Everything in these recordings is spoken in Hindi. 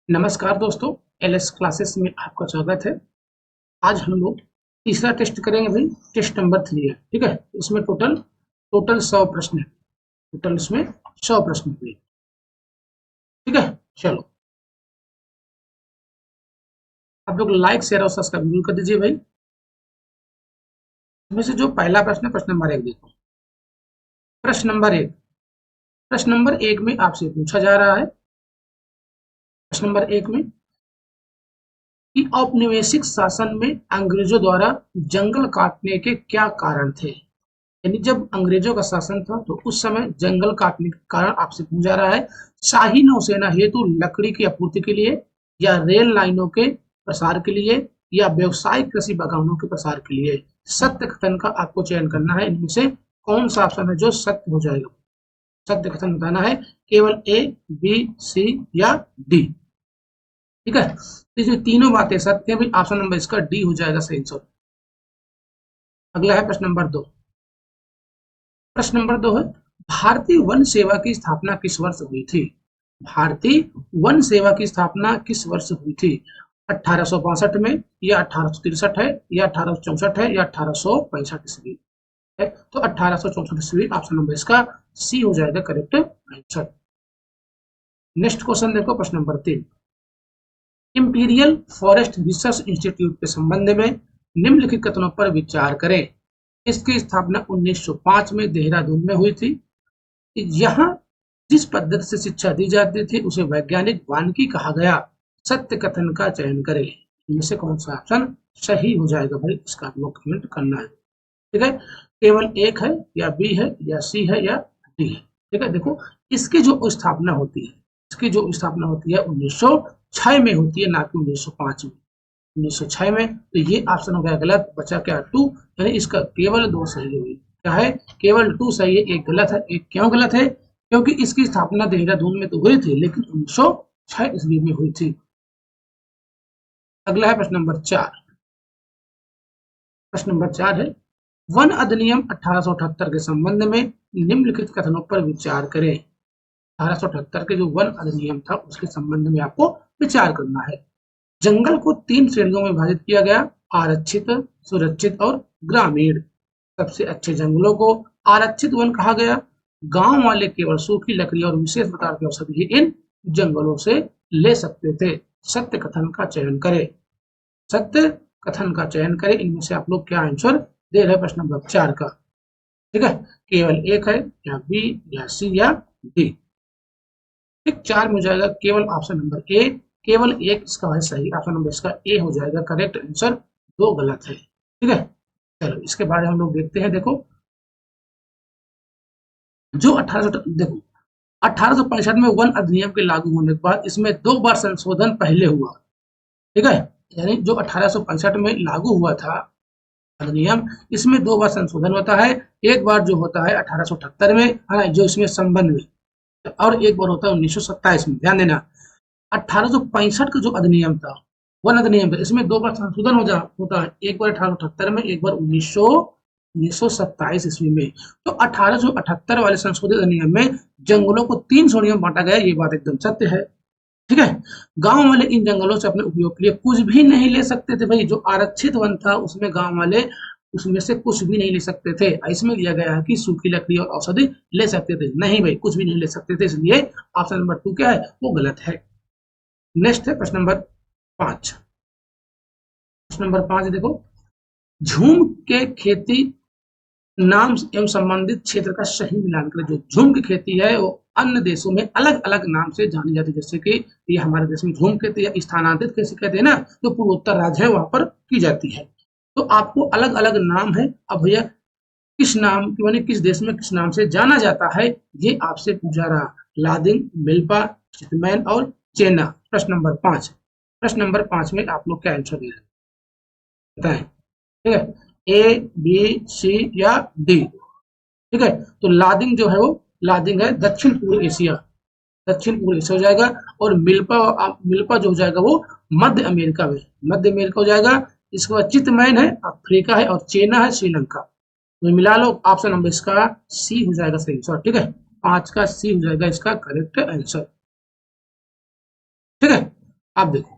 नमस्कार दोस्तों, एलएस क्लासेस में आपका स्वागत है। आज हम लोग तीसरा टेस्ट करेंगे भाई। टेस्ट नंबर 3 है, ठीक है। इसमें टोटल टोटल 100 प्रश्न है। टोटल इसमें 100 प्रश्न हुए, ठीक है। चलो, आप लोग लाइक शेयर और सब्सक्राइब जरूर कर दीजिए भाई। इसमें से जो पहला प्रश्न है, प्रश्न नंबर 1 देखो। प्रश्न नंबर 1, प्रश्न नंबर 1 में आपसे पूछा जा रहा है, प्रश्न नंबर 1 में कि औपनिवेशिक शासन में अंग्रेजों द्वारा जंगल काटने के क्या कारण थे। यानी जब अंग्रेजों का शासन था तो उस समय जंगल काटने के कारण आपसे पूछा जा रहा है। शाही नौसेना हेतु लकड़ी की आपूर्ति के लिए, या रेल लाइनों के प्रसार के लिए, या व्यवसायिक कृषि बागानों के प्रसार के लिए। सत्य कथन का आपको चयन करना है। इनमें से कौन सा ऑप्शन है जो सत्य हो जाएगा। सत्य कथन बताना है, केवल ए, बी, सी या डी, ठीक है। तो ये तीनों बातें सत्य है भाई। ऑप्शन नंबर इसका डी हो जाएगा सही आंसर। अगला है प्रश्न नंबर 2। प्रश्न नंबर 2 है, भारतीय वन सेवा की स्थापना किस वर्ष हुई थी। भारतीय वन सेवा की स्थापना किस वर्ष हुई थी। 1862 में, या 1863 है, या 1864 है, या 1865 ईस्वी है। तो 1864 ईस्वी ऑप्शन नंबर इसका सी हो जाएगा करेक्ट आंसर। नेक्स्ट क्वेश्चन देखो, प्रश्न number 3। Imperial forest research institute के संबंध में निम्नलिखित कथनों पर विचार करें। इसकी स्थापना 1905 में देहरादून में हुई थी। यहाँ जिस पद्धति से शिक्षा दी जाती थी उसे वैज्ञानिक वानिकी कहा गया। सत्य कथन का चयन करें। इनमें से कौन सा ऑप्शन सही हो जाएगा भाई, इसका आप लोग कमेंट करना है, ठीक है। केवल एक है, या बी है, या सी है, या डी है, ठीक है। देखो, इसकी जो स्थापना होती है, इसकी जो स्थापना होती है 1906 में होती है, ना कि 1905 में। 1906 में, तो ये ऑप्शन हो गया गलत। बचा क्या, 2। यानी इसका केवल 2 सही हुई। क्या है, केवल 2 सही है, एक गलत है। एक क्यों गलत है, क्योंकि इसकी स्थापना देहरादून में तो हुई थी, लेकिन 1906 ईस्वी में हुई थी। अगला है प्रश्न नंबर 4। प्रश्न नंबर 4 है, वन अधिनियम 1878 के संबंध में निम्नलिखित कथनों पर विचार करें। 1878 के जो वन अधिनियम था उसके संबंध में आपको विचार करना है। जंगल को 3 श्रेणियों में विभाजित किया गया, आरक्षित, सुरक्षित और ग्रामीण। सबसे अच्छे जंगलों को आरक्षित वन कहा गया। गांव वाले केवल सूखी लकड़ी और विशेष प्रकार के औषधि ही इन जंगलों से ले सकते थे। सत्य कथन का चयन करें। सत्य कथन का चयन करें। इनमें से आप लोग क्या आंसर दे रहे हैं प्रश्न नंबर 4 का, ठीक है। केवल एक है, या बी, या सी, या डी, ठीक। 4 में हो जाएगा केवल ऑप्शन नंबर ए। केवल एक इसका है सही, ऑप्शन नंबर इसका ए हो जाएगा करेक्ट आंसर। 2 गलत है, ठीक है। चलो, इसके बाद हम लोग देखते हैं। देखो, जो 1800 देखो 1865 में वन अधिनियम के लागू होने के बाद इसमें 2 बार संशोधन पहले हुआ, ठीक है। यानी जो 1865 में लागू हुआ था अधिनियम, इसमें 2 बार संशोधन होता है। एक बार जो होता है 1878 में, है जो इसमें संबंध में, और एक बार होता है 1927 में। ध्यान देना, 1865 का जो अधिनियम था, वन अधिनियम था, इसमें 2 बार संशोधन होता है। एक बार 1878 में, एक बार 1927 ईस्वी में। तो 1878 वाले संशोधित अधिनियम में जंगलों को 3 श्रेणियों में बांटा गया। ये बात एकदम सत्य है, ठीक है। गांव वाले इन जंगलों से अपने उपयोग के लिए कुछ भी नहीं ले सकते थे भाई। जो आरक्षित वन था उसमें गांव वाले उसमें से कुछ भी नहीं ले सकते थे। इसमें दिया गया है कि सूखी लकड़ी और औषधि ले सकते थे, नहीं भाई, कुछ भी नहीं ले सकते थे। इसलिए ऑप्शन नंबर 2 क्या है, वो गलत है। नेक्स्ट है प्रश्न नंबर 5। प्रश्न नंबर 5 देखो, झूम के खेती नाम एवं संबंधित क्षेत्र का सही मिलान करें। जो झूम की खेती है वो अन्य देशों में अलग अलग नाम से जानी जाती है। जैसे कि ये हमारे देश में झूम खेती या स्थानांतरित खेती कहते हैं ना, जो पूर्वोत्तर राज्य है वहां पर की जाती है। तो आपको अलग अलग नाम है। अब भैया किस नाम माने किस देश में किस नाम से जाना जाता है, ये आपसे पूछा रहा। लादिंग, मिल्पा, चितमैन और चेना। प्रश्न नंबर 5। प्रश्न नंबर 5 में आप लोग क्या आंसर दे रहे हैं बताएं, ठीक है। ए, बी, सी या डी, ठीक है। तो लादिंग जो है वो लादिंग है दक्षिण पूर्व एशिया, दक्षिण पूर्व एशिया हो जाएगा। और मिल्पा जो हो जाएगा वो मध्य अमेरिका में, मध्य अमेरिका हो जाएगा। इसके बाद चितमैन है अफ्रीका है, और चेना है श्रीलंका। तो मिला लो, ऑप्शन नंबर इसका सी हो जाएगा सही आंसर, ठीक है। 5 का सी हो जाएगा इसका करेक्ट आंसर, ठीक है। आप देखो,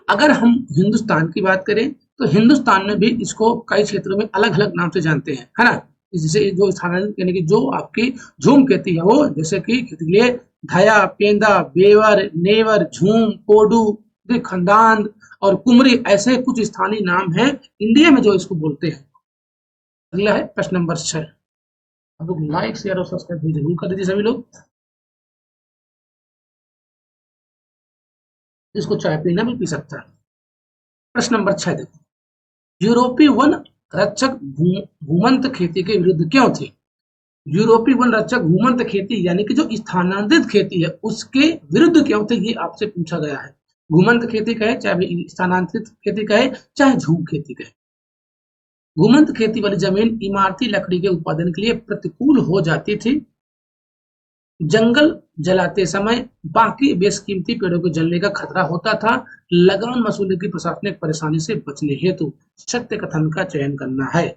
अगर हम हिंदुस्तान की बात करें तो हिंदुस्तान में भी इसको कई क्षेत्रों में अलग अलग नाम से जानते हैं, है ना। जैसे जो स्थानांतरित यानी कि जो आपकी झूम खेती है वो, जैसे कि खेती के लिए धया, पेंदा, बेवर, नेवर, झूम, पोडू, खंदान और कुमरी, ऐसे कुछ स्थानीय नाम हैं इंडिया में जो इसको बोलते हैं। अगला है प्रश्न नंबर 6। आप लोग लाइक शेयर और सब्सक्राइब भी जरूर कर दीजिए सभी लोग। इसको चाय पीना भी पी सकता है। प्रश्न नंबर 6 देखो, यूरोपीय वन रक्षक घूमंत खेती के विरुद्ध क्यों थे? यूरोपीय वन रक्षक घूमंत खेती यानी कि जो स्थानांतरित खेती है उसके विरुद्ध क्यों थे, ये आपसे पूछा गया है। घूमंत खेती कहे चाहे स्थानांतरित खेती कहे चाहे झूम खेती कहे, घूमंत खेती वाली जमीन इमारती लकड़ी के उत्पादन के लिए प्रतिकूल हो जाती थी। जंगल जलाते समय बाकी बेशकीमती पेड़ों के जलने का खतरा होता था। लगान वसूली की प्रशासनिक परेशानी से बचने हेतु सत्य कथन का चयन करना है।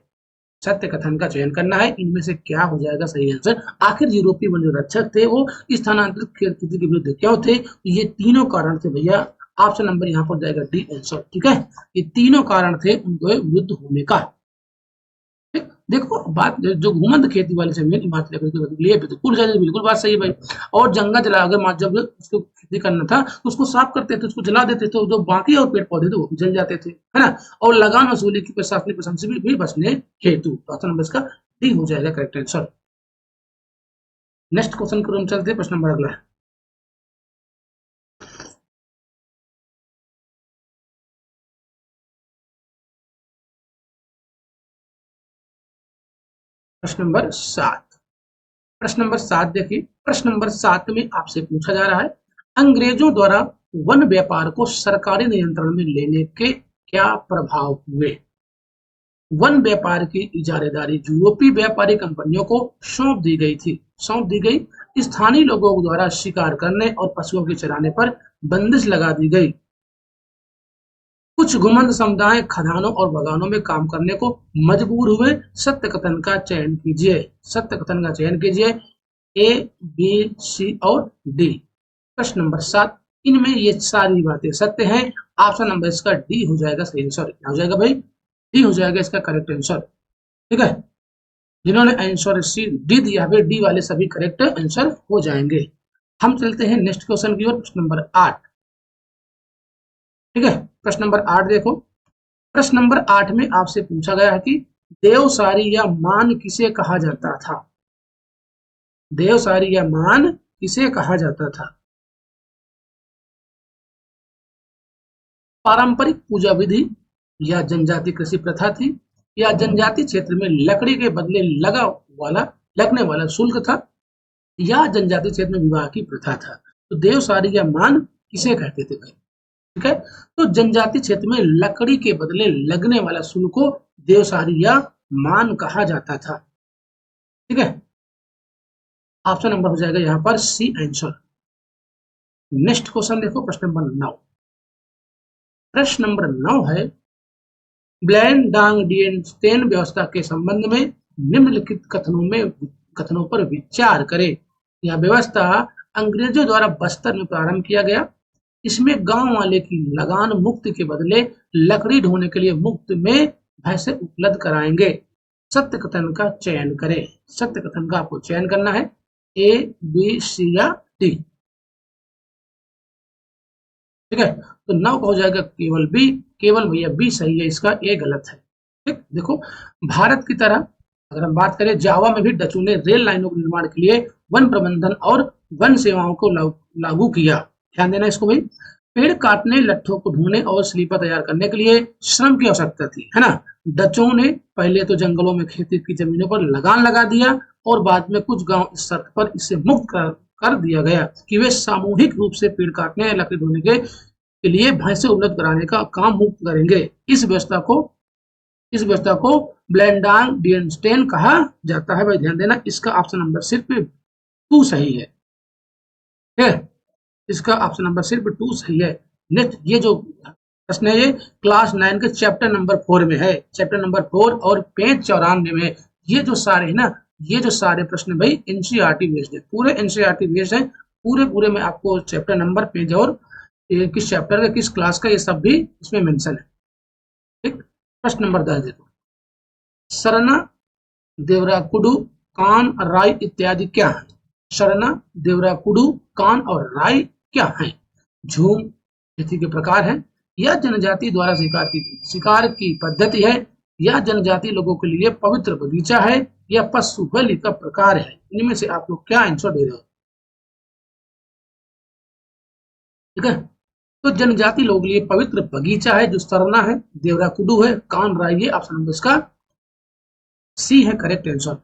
सत्य कथन का चयन करना है। इनमें से क्या हो जाएगा सही आंसर? आखिर यूरोपीय वन जो रक्षक थे वो स्थानांतरित खेती के विरुद्ध क्यों थे? ये तीनों कारण थे भैया। ऑप्शन नंबर यहाँ पर जाएगा डी आंसर। ठीक है, ये तीनों कारण थे उनके विरुद्ध होने का। देखो बात, जो घूमंत खेती वाली जमीन इमारती लकड़ी के लिए बिल्कुल बिल्कुल बात सही है भाई। और जंगल जला, अगर जब उसको खेती करना था तो उसको साफ करते थे, उसको जला देते थे, जो बाकी और पेड़ पौधे थे वो भी जल जाते थे, है ना। और लगान वसूली की प्रशासनिक प्रशंसा से भी बचने हेतु। तो ऑप्शन नंबर इसका डी हो जाएगा करेक्ट आंसर। नेक्स्ट क्वेश्चन को हम चलते हैं। प्रश्न नंबर अगला है, प्रश्न नंबर 7। प्रश्न नंबर 7 देखिए, प्रश्न नंबर 7 में आपसे पूछा जा रहा है, अंग्रेजों द्वारा वन व्यापार को सरकारी नियंत्रण में लेने के क्या प्रभाव हुए? वन व्यापार की इजारेदारी यूरोपीय व्यापारी कंपनियों को सौंप दी गई। स्थानीय लोगों द्वारा शिकार करने और पशुओं के चराने पर बंदिश लगा दी गई। कुछ घुमंत समुदाय खदानों और बागानों में काम करने को मजबूर हुए। सत्य कथन का चयन कीजिए। सत्य कथन का चयन कीजिए। ए, बी, सी और डी। प्रश्न नंबर 7, इनमें ये सारी बातें सत्य हैं। ऑप्शन नंबर इसका डी हो जाएगा सही आंसर। क्या हो जाएगा भाई? डी हो जाएगा इसका करेक्ट आंसर। ठीक है, जिन्होंने आंसर सी डी दिया है डी वाले सभी करेक्ट आंसर हो जाएंगे। हम चलते हैं नेक्स्ट क्वेश्चन की ओर। प्रश्न नंबर 8। ठीक है, प्रश्न नंबर 8 देखो। प्रश्न नंबर 8 में आपसे पूछा गया है कि देवसारी या मान किसे कहा जाता था? देवसारी या मान किसे कहा जाता था? पारंपरिक पूजा विधि, या जनजाति कृषि प्रथा थी, या जनजाति क्षेत्र में लकड़ी के बदले लगने वाला शुल्क था, या जनजाति क्षेत्र में विवाह की प्रथा था। तो देवसारी या मान किसे कहते थे भाई? ठीक है, तो जनजाति क्षेत्र में लकड़ी के बदले लगने वाला शुल्क को देवसारी या मान कहा जाता था। ठीक है, ऑप्शन नंबर हो जाएगा यहाँ पर सी आंसर। नेक्स्ट क्वेश्चन देखो, प्रश्न नंबर 9। प्रश्न नंबर 9 है, ब्लैंड-डांग-डिएंस्टेन व्यवस्था के संबंध में निम्नलिखित कथनों पर विचार करें। यह व्यवस्था अंग्रेजों द्वारा बस्तर में प्रारंभ किया गया। इसमें गांव वाले की लगान मुक्त के बदले लकड़ी ढोने के लिए मुफ्त में भैंसे उपलब्ध कराएंगे। सत्य कथन का चयन करें। सत्य कथन का आपको चयन करना है, ए, बी, सी या डी। ठीक है, तो 9 का हो जाएगा केवल बी। केवल भैया बी सही है, इसका ए गलत है। ठीक, देखो भारत की तरह अगर हम बात करें, जावा में भी डचों ने रेल लाइनों के निर्माण के लिए वन प्रबंधन और वन सेवाओं को लागू किया। ध्यान देना इसको भाई। पेड़ काटने, लट्ठों को ढोने और स्लीपर तैयार करने के लिए श्रम की आवश्यकता थी, है ना। डचों ने पहले तो जंगलों में खेती की जमीनों पर लगान लगा दिया और बाद में कुछ गांव इस शर्त पर इसे मुक्त कर दिया गया कि वे सामूहिक रूप से पेड़ काटने या लकड़ी ढोने के लिए भैंसे उपलब्ध कराने का काम मुक्त करेंगे। इस व्यवस्था को ब्लैंडांग डिएंस्टेन कहा जाता है भाई। ध्यान देना, इसका ऑप्शन नंबर सिर्फ 2 सही है। ठीक है, इसका ऑप्शन नंबर सिर्फ 2 सही है। नेक्स्ट ये जो प्रश्न है ये क्लास 9 के चैप्टर नंबर 4 में है। चैप्टर नंबर 4 और पेज 94 में ये जो सारे है ना, ये जो सारे प्रश्न भाई एनसीईआरटी बेस्ड है, पूरे एनसीईआरटी बेस्ड है। पूरे में आपको चैप्टर नंबर, पेज और ये किस चैप्टर का, किस क्लास का, ये सब भी इसमें मेंशन है। ठीक, प्रश्न नंबर 10 देखो, सरना, देवराकुडु, कान, राय इत्यादि क्या है? शरणा, देवराकुडु, कान और राय क्या है? झूम तिथि के प्रकार है, या जनजाति द्वारा शिकार की पद्धति है, या जनजाति लोगों के लिए पवित्र बगीचा है, या पशु बलि का प्रकार है? इनमें से आप लोग क्या आंसर दे रहे हो? ठीक है, तो जनजाति लोगों के लिए पवित्र बगीचा है जो सरना है, देवराकुडु है, कान राय, ये ऑप्शन नंबर इसका सी है करेक्ट आंसर।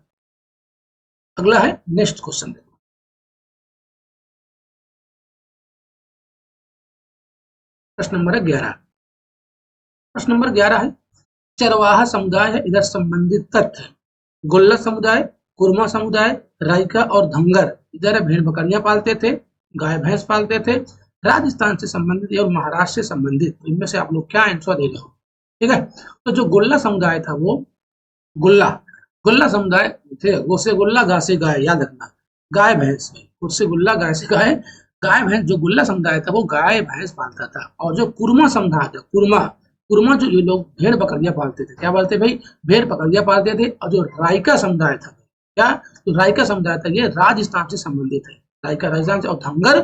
अगला है नेक्स्ट क्वेश्चन देखो, प्रश्न नंबर 11। प्रश्न नंबर 11 है, चरवाहा समुदाय है, इधर संबंधित तथ्य, गोल्ला समुदाय, कुरमा समुदाय, राइका और धंगर इधर भेड़ बकरियां पालते थे, गाय भैंस पालते थे, राजस्थान से संबंधित और महाराष्ट्र से संबंधित, तो इनमें से आप लोग क्या आंसर दे रहे हो? ठीक है, तो जो गोल्ला समुदाय था वो गुल्ला, गुल्ला समुदाय थे, गोसे गुल्ला गासे गाय, याद रखना, गाय भैंस, उससे गुल्ला गाय से गाय, गाय भैंस, जो गुल्ला समुदाय था वो गाय भैंस पालता था। और जो कुरमा समुदाय था, कुरमा, कुरमा जो ये लोग भेड़ बकरियां पालते थे, क्या पालते भाई? भेड़ बकरियां पालते थे। और जो रायका समुदाय था, क्या, तो रायका समुदाय था ये राजस्थान से संबंधित है, रायका राजस्थान से, और धंगर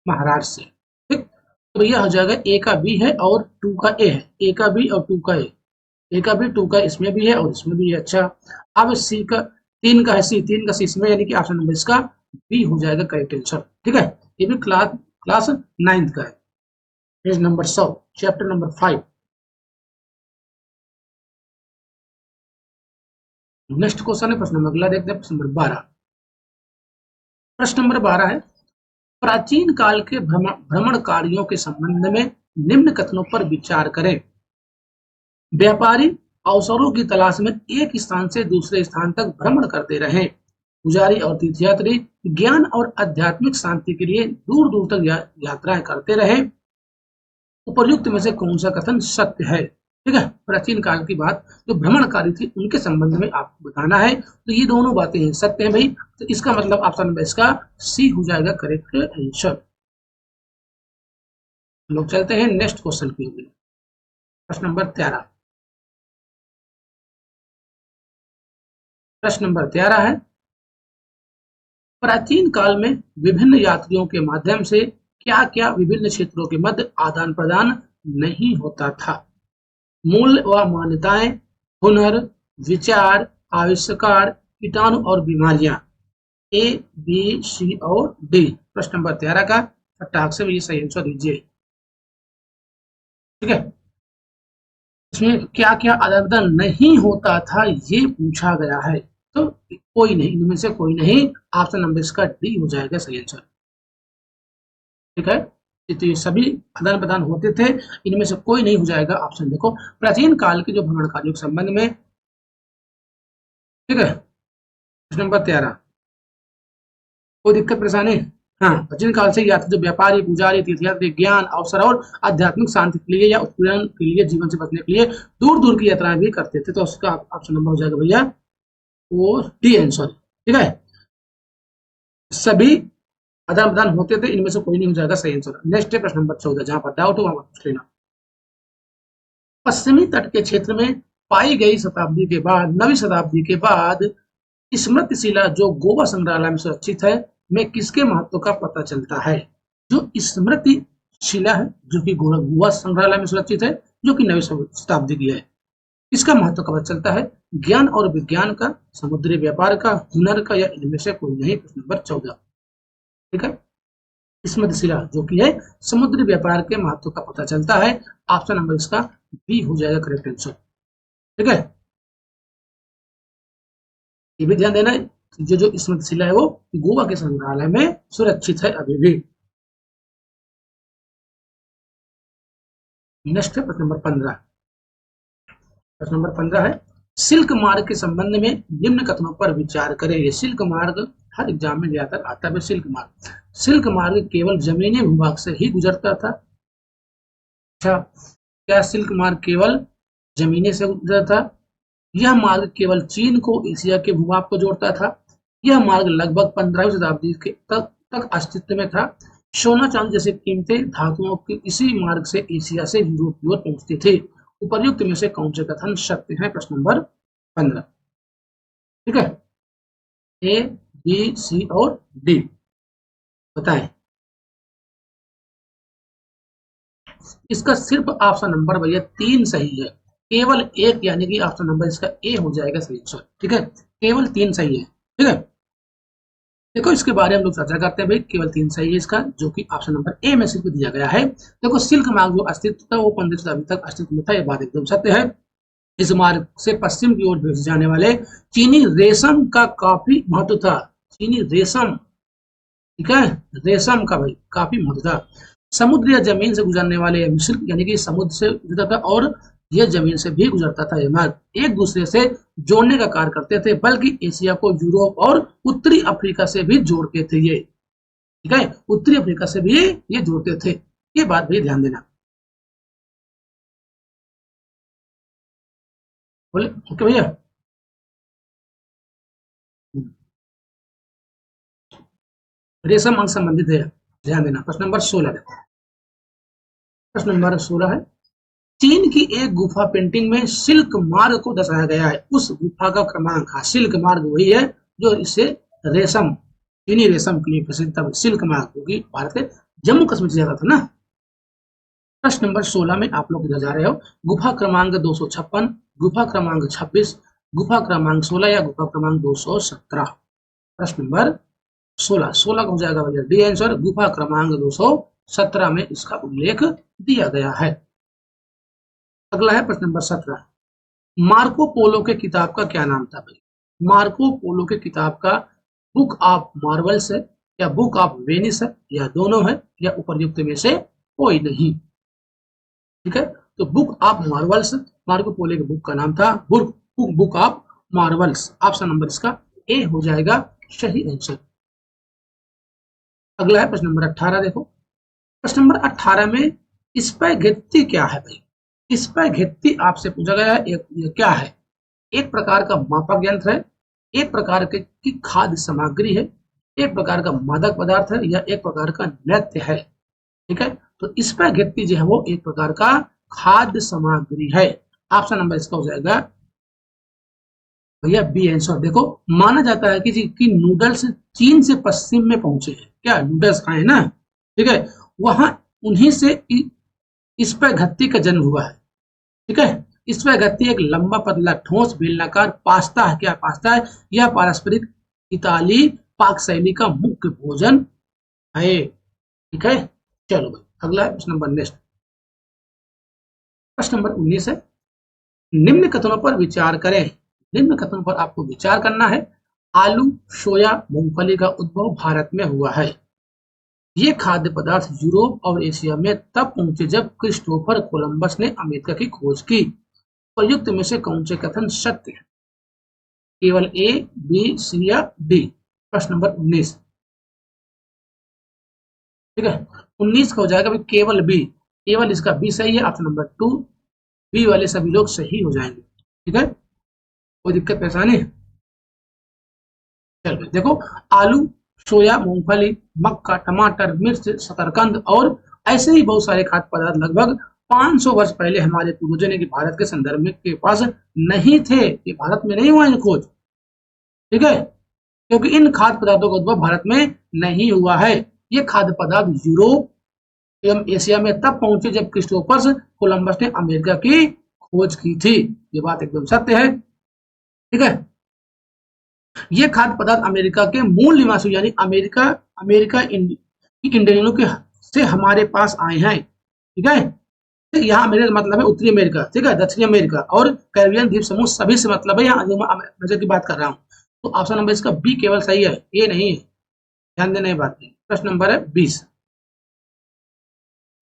महाराष्ट्र से। ठीक, तो यह हो जाएगा ए का बी है और 2 का ए है, ए का बी और 2 का ए, ए का भी 2 का इसमें भी है और इसमें भी है। अच्छा, अब सी का 3 का है, सी 3 का सी इसमें, यानी कि ऑप्शन नंबर इसका बी हो जाएगा करेक्ट आंसर। ठीक है, ये भी क्लास क्लास 9th का है, page number 100, chapter number 5। Next question है प्रश्न नंबर, अगला देखते हैं प्रश्न नंबर 12। प्रश्न नंबर 12 है, प्राचीन काल के भ्रमणकारियों के संबंध में निम्न कथनों पर विचार करें। व्यापारी अवसरों की तलाश में एक स्थान से दूसरे स्थान तक भ्रमण करते रहे, पुजारी और तीर्थयात्री ज्ञान और आध्यात्मिक शांति के लिए दूर दूर तक यात्राएं करते रहे, उपर्युक्त में से कौन सा कथन सत्य है? ठीक है, प्राचीन काल की बात जो भ्रमणकारी थी उनके संबंध में आपको बताना है, तो ये दोनों बातें सत्य हैं भाई, तो इसका मतलब ऑप्शन नंबर इसका सी हो जाएगा करेक्ट आंसर। लोग चलते हैं नेक्स्ट क्वेश्चन की ओर, प्रश्न नंबर 13। प्रश्न नंबर 13 है, प्राचीन काल में विभिन्न यात्रियों के माध्यम से क्या क्या विभिन्न क्षेत्रों के मध्य आदान प्रदान नहीं होता था? मूल्य व मान्यताएं, हुनर, विचार, आविष्कार, कीटाणु और बीमारियां, ए बी सी और डी। प्रश्न नंबर 13 का फटाक से ये सही आंसर दीजिए। ठीक है, इसमें क्या क्या आदान प्रदान नहीं होता था ये पूछा गया है, तो कोई नहीं, इनमें से कोई नहीं, ऑप्शन नंबर इसका डी हो जाएगा सही आंसर। ठीक है, तो ये सभी आदान प्रदान होते थे, इनमें से कोई नहीं हो जाएगा ऑप्शन। देखो, प्राचीन काल के जो भ्रमणकारियों के संबंध में, ठीक है, प्रश्न नंबर 13, कोई दिक्कत परेशानी? हाँ, प्राचीन काल से यात्री जो व्यापारी, पुजारी, तीर्थयात्री ज्ञान, अवसर और आध्यात्मिक शांति के लिए या उत्पीड़न के लिए, जीवन से बचने के लिए दूर दूर की यात्राएं भी करते थे, तो उसका ऑप्शन नंबर हो जाएगा भैया वो डी आंसर। ठीक है, सभी आदान प्रदान होते थे, इनमें से कोई नहीं हो जाएगा सही आंसर। नेक्स्ट है प्रश्न नंबर 14, जहां पर डाउट हो वहां पूछ लेना। पश्चिमी तट के क्षेत्र में पाई गई शताब्दी के बाद, 9वीं शताब्दी के बाद स्मृति शिला जो गोवा संग्रहालय में सुरक्षित है, में किसके महत्व का पता चलता है? जो स्मृति शिला है जो कि गोवा संग्रहालय में सुरक्षित है, जो कि 9वीं शताब्दी की है, इसका महत्व का पता चलता है? ज्ञान और विज्ञान का, समुद्री व्यापार का, हुनर का, या इनमें से कोई नहीं। प्रश्न नंबर 14। ठीक है, स्मृति शिला जो कि है समुद्री व्यापार के महत्व का पता चलता है, ऑप्शन नंबर इसका बी हो जाएगा करेक्ट आंसर। ठीक है, ये भी ध्यान देना है, जो स्मृति शिला है वो गोवा के संग्रहालय में सुरक्षित है अभी भी। नेक्स्ट है प्रश्न नंबर 15। प्रश्न नंबर 15 है, सिल्क मार्ग के संबंध में निम्न कथनों पर विचार करें। ये सिल्क मार्ग हर एग्जाम में ज्यादातर आता है। सिल्क मार्ग, सिल्क मार्ग केवल जमीनी भूभाग से ही गुजरता था। अच्छा, क्या सिल्क मार्ग केवल जमीनी से गुजरता था? यह मार्ग केवल चीन को एशिया के भूभाग को जोड़ता था। यह मार्ग लगभग 15वीं शताब्दी के तक अस्तित्व में था। सोना चांदी जैसे कीमतें धातुओं के इसी मार्ग से एशिया से यूरोप की ओर पहुंचती थी। उपर्युक्त में से कौन से कथन सत्य है? प्रश्न नंबर 15। ठीक है, ए, बी, सी और डी बताएं। इसका सिर्फ ऑप्शन नंबर भैया 3 सही है, केवल एक, यानी कि ऑप्शन नंबर इसका ए हो जाएगा सही आंसर। ठीक है, केवल 3 सही है। ठीक है, देखो इसके बारे में हम लोग चर्चा करते हैं भाई, केवल 3 सही है इसका, जो कि ऑप्शन नंबर ए में सिर्फ दिया गया है। देखो सिल्क मार्ग जो अस्तित्व था वो 15 शताब्दी तक अस्तित्व में था, ये बात एकदम सत्य है। इस मार्ग से पश्चिम की ओर भेजे जाने वाले चीनी रेशम का काफी महत्व था। चीनी रेशम, ठीक है, रेशम का भाई काफी महत्व था। समुद्र या जमीन से गुजरने वाले मिश्र यानी कि समुद्र से गुजरता था और यह जमीन से भी गुजरता था। ये मार्ग एक दूसरे से जोड़ने का कार्य करते थे, बल्कि एशिया को यूरोप और उत्तरी अफ्रीका से भी जोड़ते थे ये। ठीक है, उत्तरी अफ्रीका से भी ये जोड़ते थे, ये बात भी ध्यान देना। बोले ओके भैया। रेशम अंग संबंधित है, ध्यान देना। प्रश्न नंबर 16 देखो, प्रश्न नंबर 16 है, चीन की एक गुफा पेंटिंग में सिल्क मार्ग को दर्शाया गया है, उस गुफा का क्रमांक। हाँ, सिल्क मार्ग वही है जो इससे रेशम, चीनी रेशम के लिए प्रसिद्ध था, सिल्क मार्ग, क्योंकि भारत के जम्मू कश्मीर से जाता था ना। प्रश्न नंबर 16 में आप लोग इधर जा रहे हो, गुफा क्रमांक 256, गुफा क्रमांक 26, गुफा क्रमांक 16 या गुफा क्रमांक 217। प्रश्न नंबर 16 का हो जाएगा भैया डी आंसर, गुफा क्रमांक 217 में इसका उल्लेख दिया गया है। अगला है प्रश्न नंबर 17, मार्को पोलो के किताब का क्या नाम था भाई? मार्को पोलो के किताब का बुक ऑफ मार्वल्स है, या बुक ऑफ वेनिस है, या दोनों है, या उपर्युक्त में से कोई नहीं। ठीक है, तो book of Marvels Marco Polo के बुक का नाम था, book of Marvels. Option number इसका ए हो जाएगा सही आंसर। अगला है प्रश्न नंबर 18 देखो, प्रश्न नंबर 18 में स्पैघेत्ती क्या है भाई? स्पैघेत्ती आपसे पूछा गया है, ये क्या है? एक प्रकार का मापक यंत्र है, एक प्रकार की खाद्य सामग्री है, एक प्रकार का मादक पदार्थ है, या एक प्रकार का नृत्य है। ठीक है, तो स्पैघेत्ती जो है वो एक प्रकार का खाद्य सामग्री है। ऑप्शन नंबर इसका हो जाएगा भैया बी आंसर। देखो माना जाता है कि नूडल्स चीन से पश्चिम में पहुंचे हैं, क्या नूडल्स खाए ना, ठीक है, वहां उन्हीं से स्पैघेत्ती का जन्म हुआ है। ठीक है, स्पैघेत्ती एक लंबा पतला ठोस बेलनाकार पास्ता है। क्या पास्ता है? यह पारंपरिक इताली पाक शैली का मुख्य भोजन है। ठीक है, चलो भाई अगला है प्रश्न नंबर नेक्स्ट, प्रश्न नंबर 19 है, निम्न कथनों पर विचार करें। निम्न कथनों पर आपको विचार करना है। आलू, सोया, मूंगफली का उद्भव भारत में हुआ है। ये खाद्य पदार्थ यूरोप और एशिया में तब पहुंचे जब क्रिस्टोफर कोलंबस ने अमेरिका की खोज की। प्रयुक्त में से कौन से कथन सत्य है? केवल ए, बी, सी या डी। प्रश्न नंबर 19। ठीक है, 19 का हो जाएगा केवल बी, केवल इसका बी सही है। ऑप्शन नंबर 2, बी वाले सभी लोग सही हो जाएंगे। ठीक है, कोई दिक्कत परेशानी? चल देखो, आलू, सोया, मूंगफली, मक्का, टमाटर, मिर्च, शकरकंद और ऐसे ही बहुत सारे खाद्य पदार्थ लगभग 500 वर्ष पहले हमारे पूर्वजों ने कि भारत के संदर्भ में के पास नहीं थे, ये भारत में नहीं हुआ है खोज। ठीक है, क्योंकि इन खाद्य पदार्थों का उद्भव भारत में नहीं हुआ है। ये खाद्य पदार्थ यूरोप एवं एशिया में तब पहुंचे जब क्रिस्टोफर कोलंबस ने अमेरिका की खोज की थी। ये बात एकदम सत्य है। ठीक है, ये खाद्य पदार्थ अमेरिका के मूल निवासी यानी अमेरिका इंडियनों के से हमारे पास आए हैं। ठीक है, यहाँ अमेरिका का मतलब है उत्तरी अमेरिका, ठीक है, दक्षिणी अमेरिका और कैरिबियन द्वीप समूह सभी से मतलब है। यहाँ नजर की बात कर रहा हूँ, तो ऑप्शन नंबर इसका बी केवल सही है, ए नहीं है, ध्यान देना ये बात। प्रश्न नंबर है 20,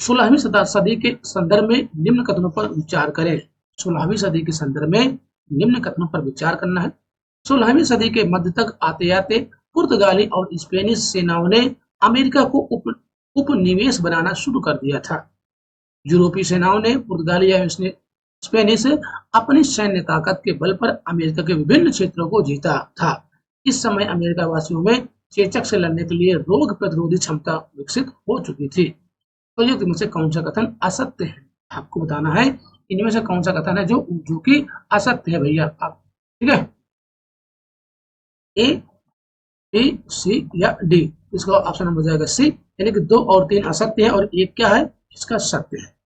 16वीं सदी के संदर्भ में निम्न कथनों पर विचार करें। 16वीं सदी के संदर्भ में निम्न कथनों पर विचार करना है। 16वीं सदी के मध्य तक आते आते पुर्तगाली और स्पेनिश सेनाओं ने अमेरिका को उपनिवेश बनाना शुरू कर दिया था। यूरोपीय सेनाओं ने पुर्तगाली या स्पेनिश अपनी सैन्य ताकत के बल पर अमेरिका के विभिन्न क्षेत्रों को जीता था। इस समय अमेरिका वासियों में चेचक से लड़ने के लिए रोग प्रतिरोधी क्षमता विकसित हो चुकी थी। तो ये इनमें से कौन सा कथन असत्य है, आपको बताना है इनमें से कौन सा कथन है जो जो कि असत्य है भैया। आप ठीक है, ए, बी, सी या डी। इसका ऑप्शन नंबर हो जाएगा सी, यानी कि 2 और 3 असत्य है और एक क्या है, इसका सत्य है।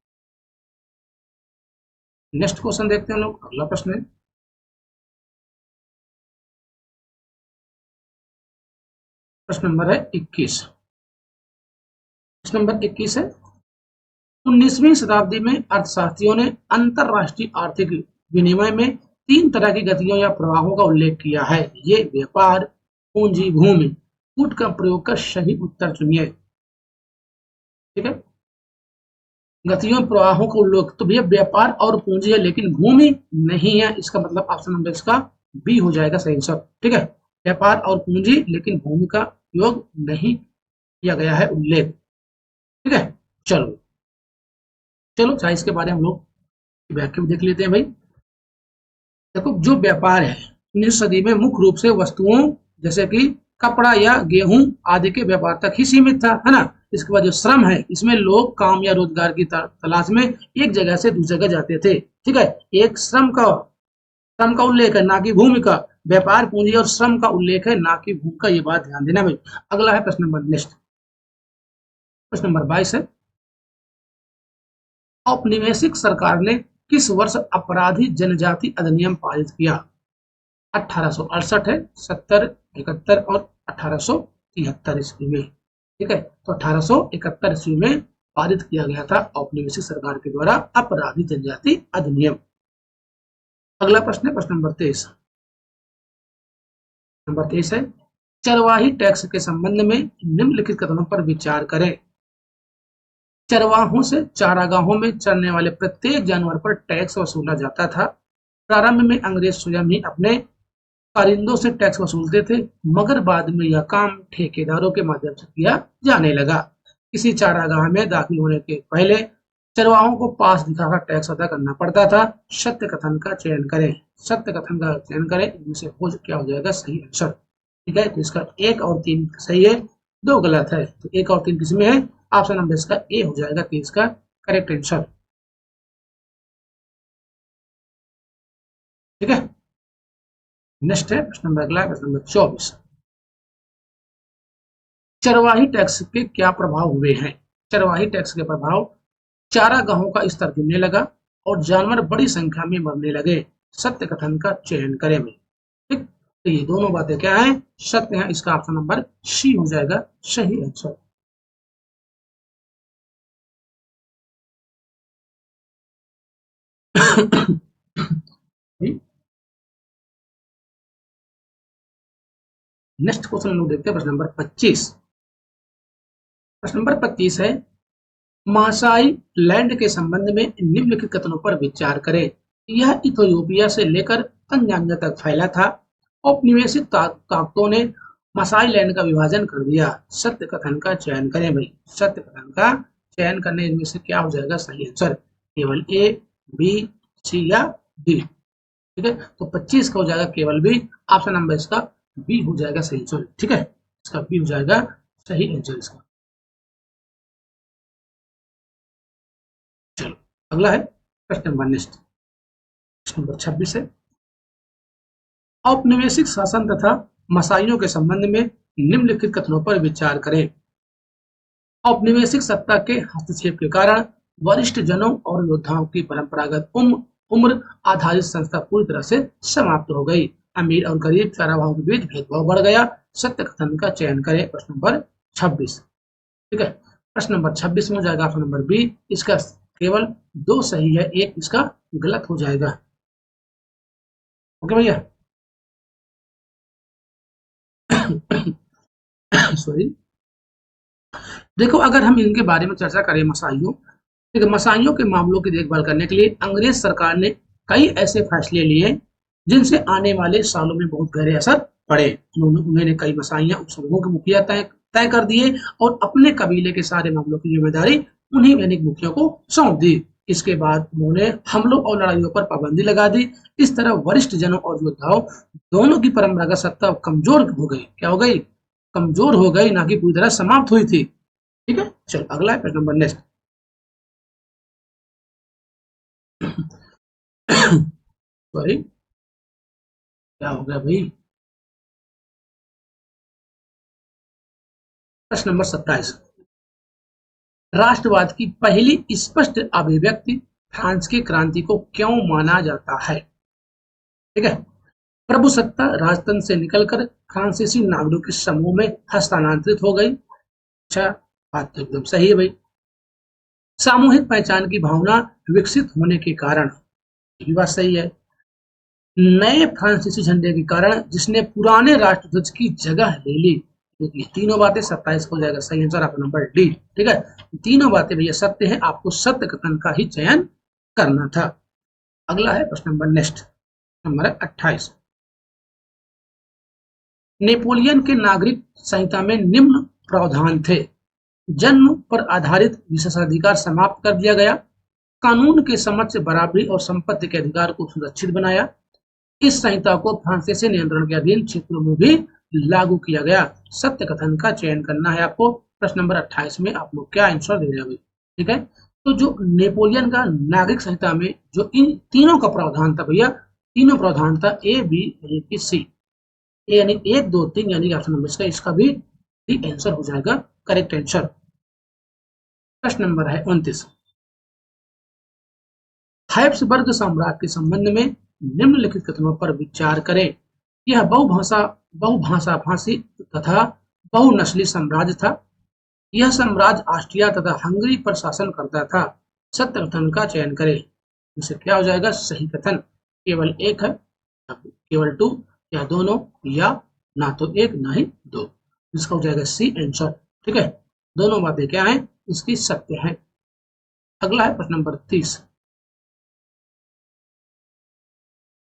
नेक्स्ट क्वेश्चन देखते हैं लोग, अगला प्रश्न है। प्रश्न नंबर है 21। प्रश्न नंबर 21 है, 19वीं शताब्दी में अर्थशास्त्रियों ने अंतरराष्ट्रीय आर्थिक विनिमय में 3 तरह की गतियों या प्रवाहों का उल्लेख किया है। ये व्यापार, पूंजी, भूमि। कूट का प्रयोग कर सही उत्तर चुनिए। ठीक है, गतियों प्रवाहों का उल्लेख, तो भैया व्यापार और पूंजी है लेकिन भूमि नहीं है, इसका मतलब ऑप्शन नंबर इसका बी हो जाएगा सही आंसर। ठीक है, व्यापार और पूंजी लेकिन भूमि का उपयोग नहीं किया गया है उल्लेख। ठीक है, चलो चलो चाहे इसके बारे में हम लोग व्याख्या देख लेते हैं भाई। देखो, जो व्यापार है 19वीं सदी में मुख्य रूप से वस्तुओं जैसे कि कपड़ा या गेहूं आदि के व्यापार तक ही सीमित था, है ना। इसके बाद जो श्रम है, इसमें लोग काम या रोजगार की तलाश में एक जगह से दूसरी जगह जाते थे। ठीक है, एक श्रम का उल्लेख है ना कि भूमि का। व्यापार, पूंजी और श्रम का उल्लेख है ना कि भूमि का, ये बात ध्यान देना भाई। अगला है प्रश्न नंबर नेक्स्ट, प्रश्न नंबर 22 है, औपनिवेशिक सरकार ने किस वर्ष अपराधी जनजाति अधिनियम पारित किया? 1868 है, 70, 71 और 1873 ईस्वी में। ठीक है, तो 1871 ईस्वी में पारित किया गया था औपनिवेशिक सरकार के द्वारा अपराधी जनजाति अधिनियम। अगला प्रश्न है प्रश्न नंबर 23। नंबर 23 है, चरवाही टैक्स के संबंध में निम्नलिखित कथनों पर विचार करें। चरवाहों से चारागाहों में चरने वाले प्रत्येक जानवर पर टैक्स वसूला जाता था। प्रारंभ में अंग्रेज स्वयं ही अपने कारिंदों से टैक्स वसूलते थे, मगर बाद में यह काम ठेकेदारों के माध्यम से किया जाने लगा। किसी चारागाह में दाखिल होने के पहले चरवाहों को पास दिखाकर टैक्स अदा करना पड़ता था। सत्य कथन का चयन करें। सत्य कथन का चयन करें, इनमें से हो क्या हो जाएगा सही आंसर। ठीक है, तो इसका 1 और 3 सही है, 2 गलत है। तो 1 और 3 किसमें है, ऑप्शन नंबर इसका ए हो जाएगा 30 का करेक्ट आंसर। ठीक है, नेक्स्ट है प्रश्न नंबर अगला, प्रश्न नंबर 24। चरवाही टैक्स के क्या प्रभाव हुए हैं? चरवाही टैक्स के प्रभाव, चारागाहों का स्तर गिरने लगा और जानवर बड़ी संख्या में मरने लगे। सत्य कथन का चयन करें में। ठीक, तो ये दोनों बातें क्या है, सत्य है। इसका ऑप्शन नंबर सी हो जाएगा सही आंसर। नेक्स्ट क्वेश्चन हम लोग देखते हैं प्रश्न नंबर 25। प्रश्न नंबर 25 है, मासाई लैंड के संबंध में निम्नलिखित कथनों पर विचार करें। यह इथियोपिया से लेकर तंजानिया तक फैला था। औपनिवेशिक ताकतों ने मासाई लैंड का विभाजन कर दिया। सत्य कथन का चयन करें भाई। सत्य कथन का चयन करने में से क्या हो जाएगा सही आंसर, केवल ए, बी, सी या डी। ठीक है, तो 25 का हो जाएगा केवल बी, ऑप्शन नंबर इसका बी हो जाएगा सही आंसर। ठीक है, इसका बी हो जाएगा सही आंसर इसका। चलो अगला है प्रश्न नंबर नेक्स्ट, प्रश्न नंबर 26 है, औपनिवेशिक शासन तथा मसाइयों के संबंध में निम्नलिखित कथनों पर विचार करें। औपनिवेशिक सत्ता के हस्तक्षेप के कारण वरिष्ठ जनों और योद्धाओं की परंपरागत उम्र आधारित संस्था पूरी तरह से समाप्त हो गई। अमीर और गरीब चारागाहों के बीच भेदभाव बढ़ गया। सत्य कथन का चयन करें। प्रश्न नंबर 26। ठीक है, प्रश्न नंबर 26 में हो जाएगा ऑप्शन नंबर बी। इसका केवल 2 सही है, 1 इसका गलत हो जाएगा। ओके भैया, सॉरी। देखो, अगर हम इनके बारे में चर्चा करें मसाइयों, ठीक है, मसाइयों के मामलों की देखभाल करने के लिए अंग्रेज सरकार ने कई ऐसे फैसले लिए जिनसे आने वाले सालों में बहुत गहरे असर पड़े। उन्होंने कई मसाइयां उपसमूहों के मुखिया तय कर दिए और अपने कबीले के सारे मामलों की जिम्मेदारी उन्हीं सैनिक मुखियों को सौंप दी। इसके बाद उन्होंने हमलों और लड़ाइयों पर पाबंदी लगा दी। इस तरह वरिष्ठ जनों और योद्धाओं दोनों की परंपरागत सत्ता कमजोर हो गई। क्या हो गई? कमजोर हो गई, ना कि पूरी तरह समाप्त हुई थी। ठीक है, चलो अगला है प्रश्न नंबर नेक्स्ट। सॉरी, क्या हो गया भाई। प्रश्न नंबर 27, राष्ट्रवाद की पहली स्पष्ट अभिव्यक्ति फ्रांस की क्रांति को क्यों माना जाता है? ठीक है, प्रभुसत्ता राजतंत्र से निकलकर फ्रांसीसी नागरिकों के समूह में हस्तांतरित हो गई। अच्छा, बात तो एकदम सही है भाई। सामूहिक पहचान की भावना विकसित होने के कारण, ये भी बात सही है। नए फ्रांसीसी झंडे के कारण जिसने पुराने राष्ट्रध्वज की जगह ले ली। ये तीनों बातें 27 को हो जाएगा सही आंसर आपका नंबर डी। ठीक है, तीनों बातें भैया सत्य है, आपको सत्य कथन का ही चयन करना था। अगला है प्रश्न नंबर नेक्स्ट, नंबर 28, नेपोलियन के नागरिक संहिता में निम्न प्रावधान थे। जन्म पर आधारित विशेषाधिकार समाप्त कर दिया गया, कानून के समक्ष बराबरी और संपत्ति के अधिकार को सुरक्षित बनाया, इस संहिता को फ्रांसीसी नियंत्रण के अधीन क्षेत्रों में भी लागू किया गया। सत्य कथन का चयन करना है आपको। प्रश्न नंबर 28 में आप लोग क्या आंसर दे रहे हैं? ठीक है, तो जो नेपोलियन का नागरिक संहिता में जो इन तीनों का प्रावधान था भैया, तीनों प्रावधान था ए बी यानी कि सी, ए यानी 1 2 3 यानी ऑप्शन नंबर इसका भी आंसर हो जाएगा करेक्ट आंसर। प्रश्न नंबर है 29, हैब्सबर्ग साम्राज्य के संबंध में निम्नलिखित कथनों पर विचार करें। यह बहुभाषा भाषी तथा बहुनस्ली साम्राज्य था। यह साम्राज्य ऑस्ट्रिया तथा हंगरी पर शासन करता था। सत्य कथन का चयन करें। इसे क्या हो जाएगा सही कथन? केवल एक है, केवल टू, या दोनों, या ना तो एक ना ही दो। इसका हो जाएगा सी आंसर। ठीक है, दोनों बातें क्या है इसकी सत्य है। अगला है प्रश्न नंबर 30,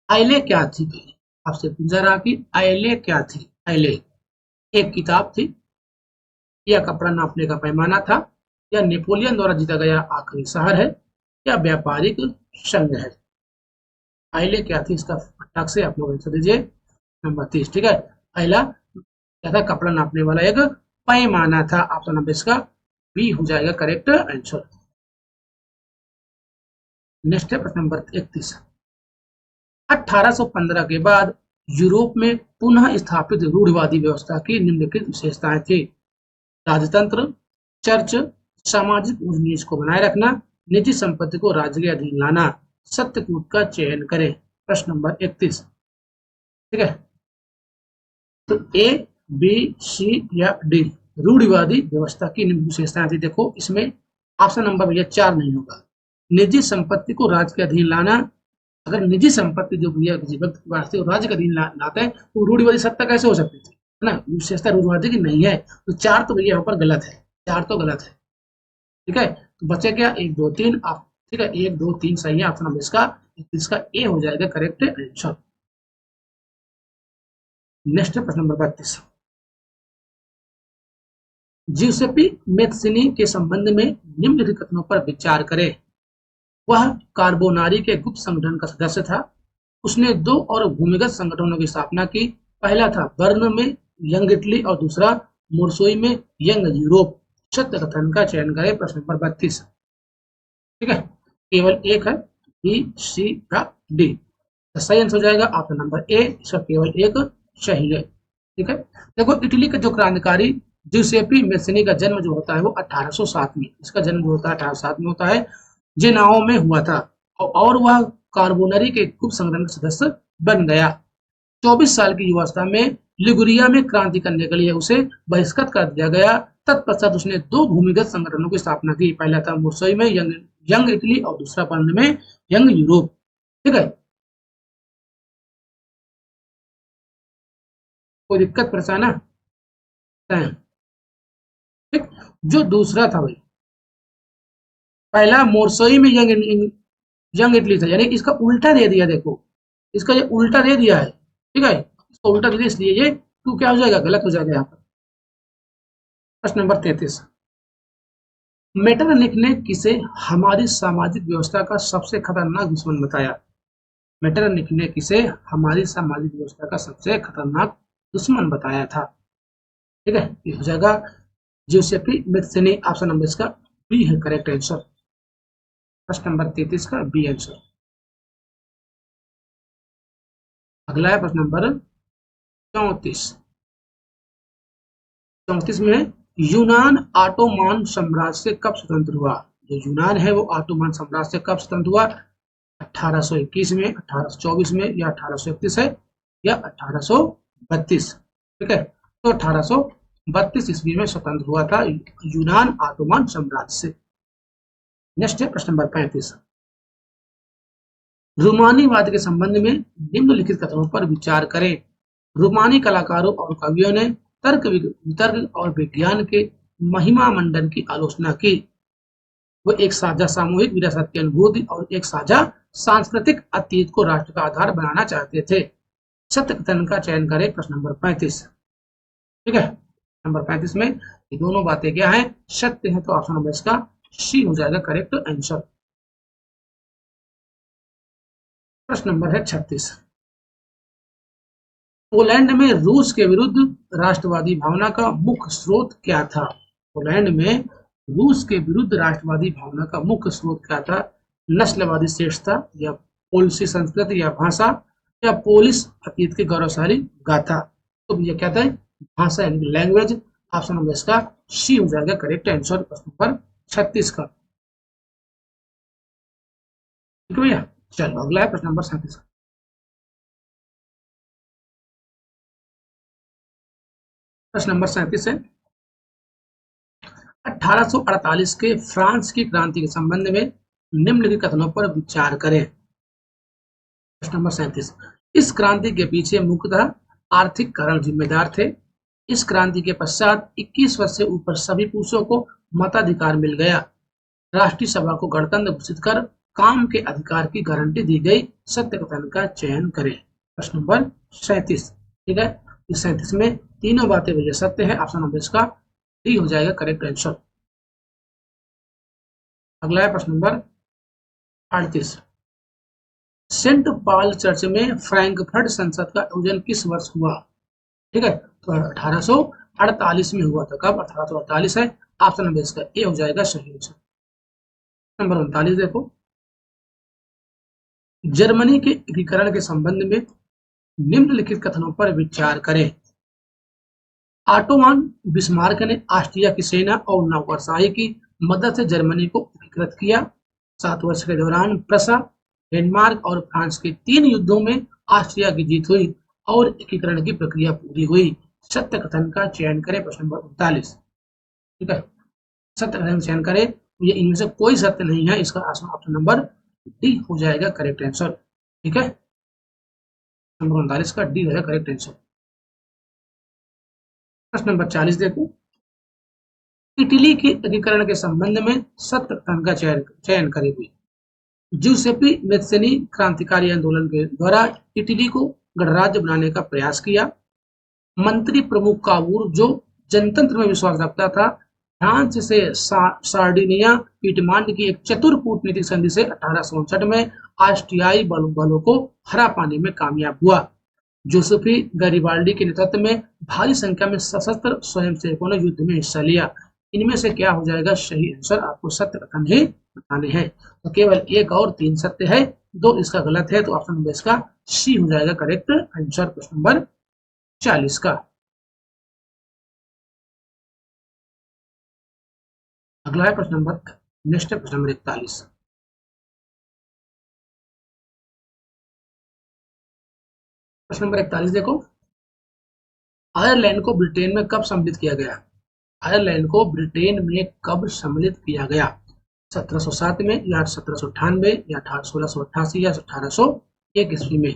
आइले क्या थी? आपसे पूछा रहा कि आइले क्या थी। आइले एक किताब थी, या कपड़ा नापने का पैमाना था, या नेपोलियन द्वारा जीता गया आखिरी शहर है, या व्यापारिक संघ है। आइले क्या थी इसका फटाक से आप लोग आंसर दीजिए। नंबर 30। ठीक है, आइला क्या था? कपड़ा नापने वाला एक पैमाना था। ऑप्शन नंबर इसका बी हो जाएगा करेक्ट आंसर। नेक्स्ट है प्रश्न नंबर 31, 1815 के बाद यूरोप में पुनः स्थापित रूढ़िवादी व्यवस्था की निम्नलिखित विशेषताएं थी। राजतंत्र, चर्च, सामाजिक ऊंच नीच को बनाए रखना, निजी संपत्ति को राज्य के अधीन लाना। सत्य कूट का चयन करें। प्रश्न नंबर 31। ठीक है, तो ए बी सी या डी रूढ़िवादी व्यवस्था की निम्न विशेषताएं थी। देखो इसमें ऑप्शन नंबर भैया 4 नहीं होगा। निजी संपत्ति को राज्य के अधीन लाना, अगर निजी संपत्ति जो भैया किसी व्यक्ति के पास थी और राज्य के अधीन लाते हैं तो रूढ़िवादी सत्ता कैसे हो सकती थी, है ना? विशेषता रूढ़िवादी की नहीं है, तो 4 तो भैया यहाँ पर गलत है, 4 तो गलत है। ठीक है, तो बचे क्या 1 2 3 आप। ठीक है, 1 2 3 सही है। ऑप्शन नंबर इसका ए हो जाएगा करेक्ट आंसर। नेक्स्ट प्रश्न नंबर 32, जिउसेप्पी मैत्सिनी के संबंध में निम्नलिखित कथनों पर विचार करें। वह कार्बोनारी के गुप्त संगठन का सदस्य था। उसने 2 और भूमिगत संगठनों की स्थापना की। पहला था बर्न में यंग इटली और दूसरा मोरसोई में यंग यूरोप। सत्य कथन का चयन करें। प्रश्न नंबर 32। ठीक है, केवल एक है, बी सी या डी। तो सही आंसर हो जाएगा ऑप्शन नंबर ए, इसका केवल एक सही है। ठीक है, देखो इटली का जो क्रांतिकारी जिउसेप्पी मैत्सिनी का जन्म जो होता है वो 1807 में, इसका जन्म जो होता है 1807 में होता है, जेनाओ में हुआ था, और वह कार्बोनरी के गुप्त संगठन का सदस्य बन गया। 24 साल की युवावस्था में लिगुरिया में क्रांति करने के लिए उसे बहिष्कृत कर दिया गया। तत्पश्चात उसने 2 भूमिगत संगठनों की स्थापना की। पहला था मुर्सोई में यंग इटली और दूसरा बर्न में यंग यूरोप। ठीक है, कोई दिक्कत परेशान है? ठीक, जो दूसरा था भाई, पहला मोरसोई में यंग इटली था, यानी इसका उल्टा दे दिया। देखो इसका ये उल्टा दे दिया है। ठीक है, इसको उल्टा दे दिया, इसलिए ये टू क्या हो जाएगा गलत हो जाएगा यहाँ पर। प्रश्न नंबर 33, मेटरनिख ने किसे हमारी सामाजिक व्यवस्था का सबसे खतरनाक दुश्मन बताया? मेटरनिख ने किसे हमारी सामाजिक व्यवस्था का सबसे खतरनाक दुश्मन बताया था? ठीक है, ये हो जाएगा ज्यूसेपी मैत्सेनी, ऑप्शन नंबर इसका बी है करेक्ट आंसर। प्रश्न नंबर 33 का बी आंसर। अगला है प्रश्न नंबर 34। 34 में यूनान ऑटोमान साम्राज्य से कब स्वतंत्र हुआ? जो यूनान है वो ऑटोमान साम्राज्य से कब स्वतंत्र हुआ? 1821 में, 1824 में, या 1831 है, या 1832? ठीक है, तो 1832 ईस्वी में स्वतंत्र हुआ था यूनान ऑटोमान साम्राज्य से। नेक्स्ट है प्रश्न नंबर 35। रूमानीवाद के संबंध में निम्नलिखित कथनों पर विचार करें। रूमानी कलाकारों और कवियों ने तर्क वितर्क और विज्ञान के महिमा मंडन की आलोचना की। वो एक साझा सामूहिक विरासत की अनुभूति और एक साझा सांस्कृतिक अतीत को राष्ट्र का आधार बनाना चाहते थे। सत्य कथन का चयन करें, प्रश्न नंबर 35। ठीक है, नंबर 35 में ये दोनों बातें क्या है? सत्य है, तो ऑप्शन नंबर इसका सी हो जाएगा करेक्ट आंसर। प्रश्न नंबर है 36। पोलैंड में रूस के विरुद्ध राष्ट्रवादी भावना का मुख्य स्रोत क्या था? पोलैंड में रूस के विरुद्ध राष्ट्रवादी भावना का मुख्य स्रोत क्या था? नस्लवादी श्रेष्ठता, या पोलिसी संस्कृति या भाषा, या पोलिस अतीत के गौरवशाली गाथा? तो ये क्या था? भाषा यानी लैंग्वेज। ऑप्शन नंबर इसका सी हो जाएगा करेक्ट आंसर प्रश्न नंबर 36 का। ठीक है भैया, चलो अगला है प्रश्न नंबर 37। प्रश्न नंबर 37 है 1848 के फ्रांस की क्रांति के संबंध में निम्नलिखित कथनों पर विचार करें। प्रश्न नंबर 37। इस क्रांति के पीछे मुख्यतः आर्थिक कारण जिम्मेदार थे। इस क्रांति के पश्चात 21 वर्ष से ऊपर सभी पुरुषों को मताधिकार मिल गया। राष्ट्रीय सभा को गणतंत्र घोषित कर काम के अधिकार की गारंटी दी गई। सत्य कथन का चयन करें। प्रश्न नंबर 37। ठीक है, इस 37 में तीनों बातें भैया सत्य है। ऑप्शन नंबर इसका डी हो जाएगा करेक्ट आंसर। अगला है प्रश्न नंबर 38। सेंट पॉल चर्च में फ्रैंकफर्ट संसद का आयोजन किस वर्ष हुआ? ठीक है, तो 1848 में हुआ था। कब? 1848 है। ऑप्शन नंबर इसका ए हो जाएगा सही आंसर। नंबर 39 देखो, जर्मनी के एकीकरण के संबंध में निम्नलिखित कथनों पर विचार करें। ऑटोमान बिस्मार्क ने ऑस्ट्रिया की सेना और नौकरशाही की मदद से जर्मनी को एकीकृत किया। 7 वर्ष के दौरान प्रसा, डेनमार्क और फ्रांस के 3 युद्धों में ऑस्ट्रिया की जीत हुई और एकीकरण की प्रक्रिया पूरी हुई। सत्य कथन का चयन करें। प्रश्न नंबर 39। ठीक है, सत्य कथन चयन करें। ये इनमें से कोई सत्य नहीं है, इसका ऑप्शन नंबर डी हो जाएगा करेक्ट आंसर। ठीक है, नंबर 39 का डी है करेक्ट आंसर। प्रश्न नंबर 40 देखो, इटली के एकीकरण के संबंध में सत्य कथन का चयन करेगी। ज्यूसेपी मैत्सेनी क्रांतिकारी आंदोलन के द्वारा इटली को गणराज्य बनाने का प्रयास किया। मंत्री प्रमुख काबूर जो जनतंत्र में विश्वास रखता था, फ्रांस से सार्डिनिया पीटमांड की एक चतुर कूटनीतिक संधि से 1859 में ऑस्ट्रियाई बलों को हरा पाने में कामयाब हुआ। जोसेफी गैरिबाल्डी के नेतृत्व में भारी संख्या में सशस्त्र स्वयंसेवकों ने युद्ध में हिस्सा लिया। इनमें से क्या हो जाएगा सही आंसर? आपको सत्य कथन ही बताने हैं। तो केवल 1 और 3 सत्य है, 2 इसका गलत है, तो ऑप्शन नंबर इसका सी हो जाएगा करेक्ट आंसर प्रश्न नंबर 40 का। अगला है प्रश्न नंबर नेक्स्ट है प्रश्न नंबर 41। प्रश्न नंबर 41 देखो, आयरलैंड को ब्रिटेन में कब सम्मिलित किया गया? आयरलैंड को ब्रिटेन में कब सम्मिलित किया गया? 1707 में, या 1798, या 1688, या 1801 ईस्वी में?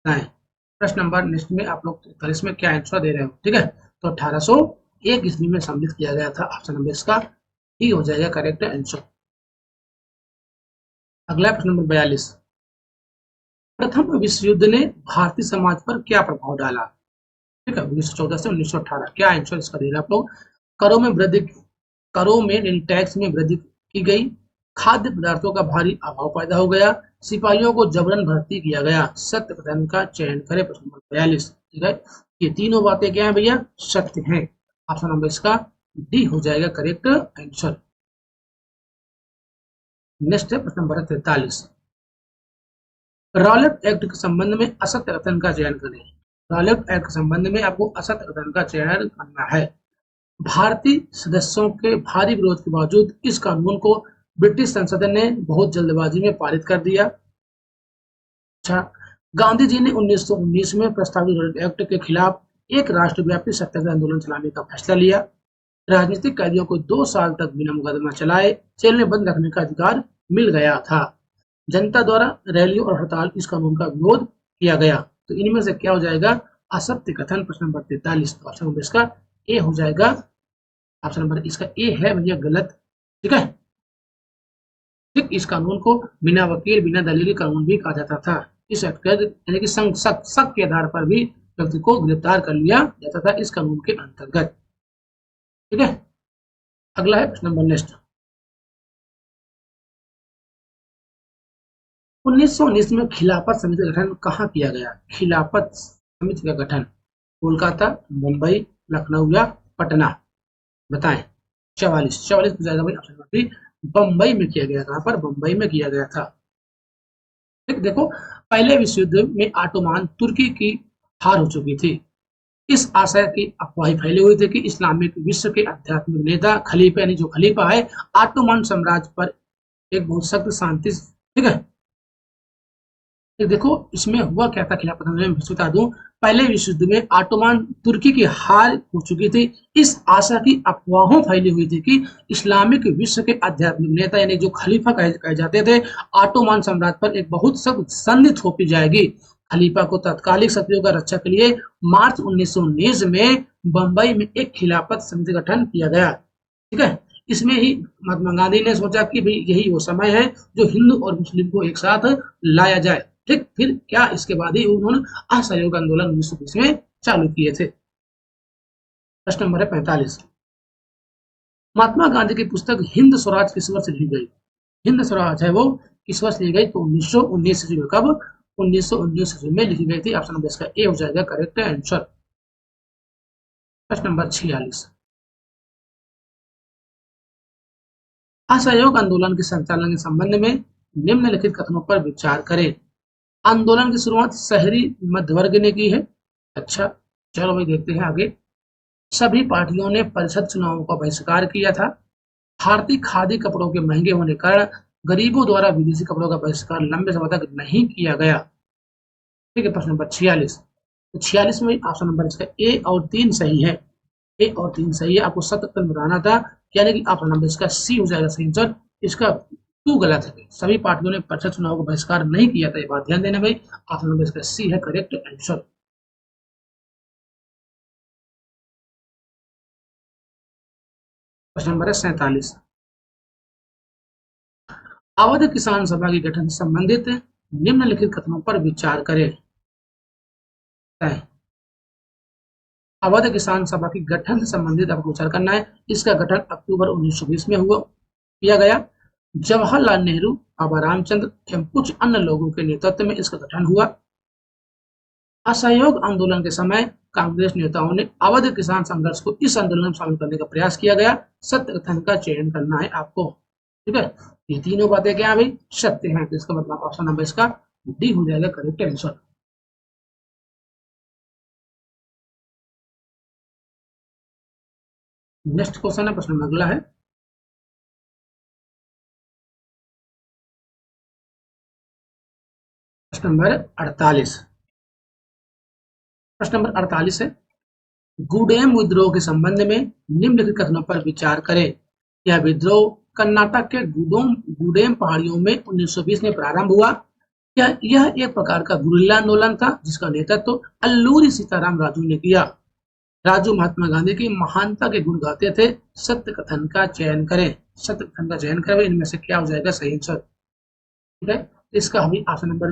प्रश्न नंबर नेक्स्ट में आप लोग 41 में क्या आंसर दे रहे हो? ठीक है, तो 1801 ईस्वी में सम्मिलित किया गया था। ऑप्शन नंबर इसका ही हो जाएगा करेक्ट आंसर। अगला प्रश्न नंबर 42। प्रथम विश्व युद्ध ने भारतीय समाज पर क्या प्रभाव डाला? ठीक है, 1914 से 1918। क्या आंसर इसका दे रहे हैं आप लोग? करों में वृद्धि, करों में टैक्स में वृद्धि की गई। खाद्य पदार्थों का भारी अभाव पैदा हो गया। सिपाहियों को जबरन भर्ती किया गया। सत्य कथन का चयन करें। प्रश्न नंबर 42। ठीक है, ये तीनों बातें क्या है भैया? सत्य हैं। ऑप्शन नंबर इसका डी हो जाएगा करेक्ट आंसर। नेक्स्ट है प्रश्न नंबर 43। रॉलेट एक्ट के संबंध में असत्य कथन का चयन करें। रॉलेट एक्ट के संबंध में आपको असत्य कथन का चयन करना है। भारतीय सदस्यों के भारी विरोध के बावजूद इस कानून को ब्रिटिश संसद ने बहुत जल्दबाजी में पारित कर दिया। अच्छा, गांधी जी ने 1919 में प्रस्तावित रॉलेट एक्ट के खिलाफ एक राष्ट्रव्यापी सत्याग्रह आंदोलन चलाने का फैसला लिया। राजनीतिक कैदियों को 2 साल तक बिना मुकदमा चलाए जेल में बंद रखने का अधिकार मिल गया था। जनता द्वारा रैली और हड़ताल इस कानून का विरोध किया गया। तो इनमें से क्या हो जाएगा असत्य कथन। प्रश्न नंबर 43 तो ऑप्शन नंबर इसका ए हो जाएगा। ऑप्शन नंबर इसका ए है भैया गलत। ठीक है, ठीक, इस कानून को बिना वकील बिना दलील कानून भी कहा जाता था। इस एक्ट यानी कि शक के आधार पर भी व्यक्ति को गिरफ्तार कर लिया जाता था इस कानून के अंतर्गत। ठीक है, अगला है प्रश्न नंबर नेक्स्ट। 1919 में खिलाफत समिति का गठन कहाँ किया गया। खिलाफत समिति का गठन कोलकाता, मुंबई, लखनऊ या पटना, बताएं। 44 पूछा जाएगा भाई। ऑप्शन नंबर बी बम्बई में किया गया। कहां पर, बम्बई में किया गया था। ठीक, देखो पहले विश्व युद्ध में ऑटोमान तुर्की की हार हो चुकी थी। इस आशय की अफवाह फैली हुई थी कि इस्लामिक विश्व के आध्यात्मिक नेता खलीफा यानी जो खलीफा है ऑटोमान साम्राज्य पर एक बहुत सख्त शांति। ठीक है, देखो इसमें हुआ क्या था खिलाफत में बता दूं। पहले विश्व युद्ध में ऑटोमान तुर्की की हार हो चुकी थी। इस आशा की अफवाहों फैली हुई थी कि इस्लामिक विश्व के आध्यात्मिक नेता यानी जो खलीफा कहे जाते थे ऑटोमान साम्राज्य पर एक बहुत सख्त संधि थोपी जाएगी। खलीफा को तात्कालिक शक्तियों का रक्षा के लिए मार्च 1919 में बंबई में एक खिलाफत समिति का गठन किया गया। ठीक है, इसमें ही महात्मा गांधी ने सोचा कि भाई यही वो समय है जो हिंदू और मुस्लिम को एक साथ लाया जाए। ठीक, फिर क्या इसके बाद ही उन्होंने असहयोग आंदोलन 1920 में चालू किए थे। प्रश्न नंबर है 45। महात्मा गांधी की पुस्तक हिंद स्वराज किस वर्ष लिखी गई। हिंद स्वराज है वो किस वर्ष लिखी गई, तो 1919 ईस्वी में। कब, 1919 ईस्वी में लिखी गई थी। ऑप्शन नंबर इसका ए हो जाएगा करेक्ट आंसर। प्रश्न नंबर 46। असहयोग आंदोलन के संचालन के संबंध में निम्नलिखित कथनों पर विचार करें। आंदोलन की शुरुआत शहरी मध्य वर्ग ने की है। अच्छा, चलो भाई देखते हैं आगे। सभी पार्टियों ने परिषद चुनावों का बहिष्कार किया था। भारतीय खादी कपड़ों के महंगे होने के कारण गरीबों द्वारा विदेशी कपड़ों का बहिष्कार लंबे समय तक नहीं किया गया। ठीक है, प्रश्न नंबर 46। तो 46 में ऑप्शन नंबर इसका ए और 3 सही है। ए और 3 सही है। आपको सत्य बताना था, यानी कि ऑप्शन नंबर इसका सी हो जाएगा सही आंसर। इसका 2 गलत है। सभी पार्टियों ने परिषद चुनाव का बहिष्कार नहीं किया था, ये बात ध्यान देना भाई। ऑप्शन नंबर इसका सी है करेक्ट आंसर। प्रश्न नंबर है 47। अवध किसान सभा के गठन से संबंधित निम्नलिखित कथनों पर विचार करें। अवध किसान सभा के गठन से संबंधित आपको विचार करना है। इसका गठन अक्टूबर 1920 में हुआ किया गया। जवाहरलाल नेहरू, बाबा रामचंद्र एवं कुछ अन्य लोगों के नेतृत्व में इसका गठन हुआ। असहयोग आंदोलन के समय कांग्रेस नेताओं ने अवध किसान संघर्ष को इस आंदोलन में शामिल करने का प्रयास किया गया। सत्य कथन का चयन करना है आपको। ठीक है, ये तीनों बातें क्या है भाई, सत्य हैं। तो इसका मतलब ऑप्शन नंबर इसका डी हो जाएगा करेक्ट आंसर। नेक्स्ट क्वेश्चन है, प्रश्न अगला है। प्रश्न नंबर 48। प्रश्न नंबर 48 है, गुडेम विद्रोह के संबंध में निम्नलिखित कथनों पर विचार करें। यह विद्रोह कर्नाटक के गुडेम पहाड़ियों में 1920 में प्रारंभ हुआ। यह एक प्रकार का गुरिल्ला आंदोलन था जिसका नेतृत्व अल्लूरी सीताराम राजू ने किया। राजू महात्मा गांधी की महानता के गुण गाते थे। सत्य कथन का चयन करें। सत्य कथन का चयन करें, इनमें से क्या हो जाएगा सही आंसर। ठीक है, इसका हमें ऑप्शन नंबर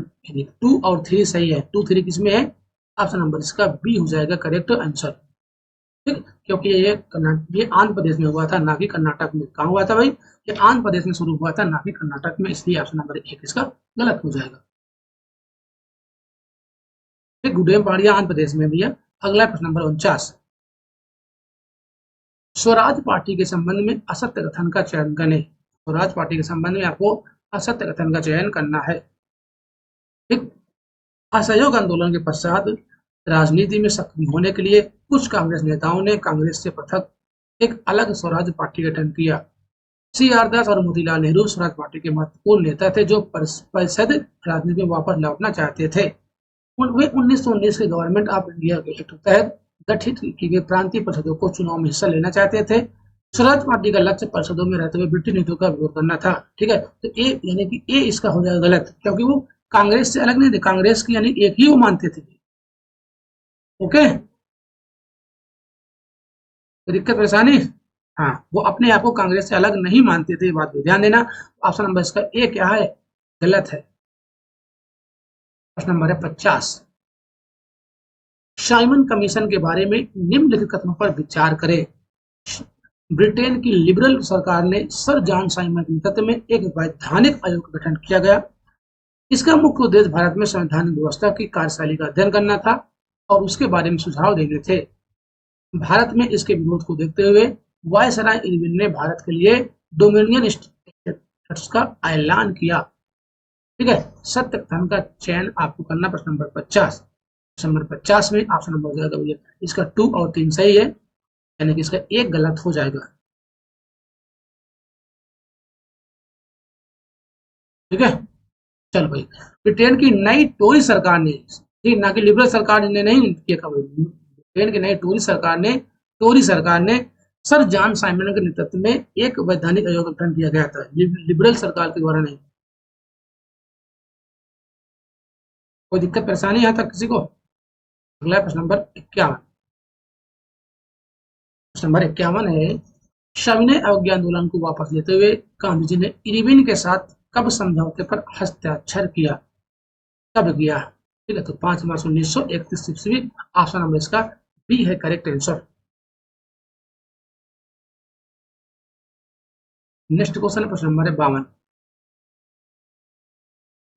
2 और 3 सही है। 2 3 किसमें है, ऑप्शन नंबर इसका बी हो जाएगा करेक्ट आंसर। ठीक, क्योंकि ये आंध्र प्रदेश में हुआ था, ना कि कर्नाटक में। कहाँ हुआ था भाई, ये आंध्र प्रदेश में शुरू हुआ था, ना कि कर्नाटक में। इसलिए ऑप्शन नंबर 1 इसका गलत हो जाएगा। गुडेम पहाड़ियां आंध्र प्रदेश में भैया। अगला प्रश्न नंबर 49। स्वराज पार्टी के संबंध में असत्य कथन का चयन करें। स्वराज पार्टी के संबंध में आपको असत्य कथन का चयन करना है। ठीक। असहयोग आंदोलन के पश्चात राजनीति में सक्रिय होने के लिए कुछ कांग्रेस नेताओं ने कांग्रेस से पृथक एक अलग स्वराज पार्टी का गठन किया। सी आर दास और मोतीलाल नेहरू स्वराज पार्टी के महत्वपूर्ण नेता थे जो परिषद राजनीति में वापस लौटना चाहते थे। वे 1919 के गवर्नमेंट ऑफ इंडिया के एक्ट के तहत गठित की गई प्रांतीय परिषदों को चुनाव में हिस्सा लेना चाहते थे। स्वराज पार्टी का लक्ष्य परिषदों में रहते हुए ब्रिटिश नीतियों का विरोध करना था। ठीक है, तो ए यानी कि ए इसका हो जाएगा गलत, क्योंकि वो कांग्रेस से अलग नहीं थे, कांग्रेस की यानी एक ही वो मानते थे। ओके, तो दिक्कत परेशानी, हाँ, वो अपने आप को कांग्रेस से अलग नहीं मानते थे, बात पे ध्यान देना। ऑप्शन नंबर इसका ए क्या है, गलत है। प्रश्न नंबर है 50। साइमन कमीशन के बारे में निम्नलिखित कथनों पर विचार करें। ब्रिटेन की लिबरल सरकार ने सर जॉन साइमन के नेतृत्व में एक वैधानिक आयोग का गठन किया गया। इसका मुख्य उद्देश्य भारत में संवैधानिक व्यवस्था की कार्यशैली का अध्ययन करना था और उसके बारे में सुझाव देने थे। भारत में इसके विरोध को देखते हुए वायसराय इरविन ने भारत के लिए डोमिनियन स्टेट्स का ऐलान किया। ठीक है, सत्य कथन का चयन आपको करना। प्रश्न नंबर 50। प्रश्न नंबर 50 में ऑप्शन नंबर हो जाएगा भैया इसका 2 और 3 सही है, यानी कि इसका एक गलत हो जाएगा। ठीक है, चलो भाई, ब्रिटेन की नई टोरी सरकार ने, ठीक ना कि लिबरल सरकार ने नहीं किया, ब्रिटेन की नई टोरी सरकार ने सर जॉन साइमन के नेतृत्व में एक वैधानिक आयोग का गठन किया गया था, लिबरल सरकार के द्वारा नहीं। कोई दिक्कत परेशानी यहाँ तक किसी को? अगला प्रश्न नंबर 51। प्रश्न नंबर 51 है, सविनय अवज्ञा आंदोलन को वापस लेते हुए गांधी जी ने इरविन के साथ कब समझौते पर हस्ताक्षर किया, कब किया? ठीक है, तो 5 मार्च 1931 ईस्वी। ऑप्शन नंबर इसका बी है करेक्ट आंसर। नेक्स्ट क्वेश्चन है प्रश्न नंबर 52।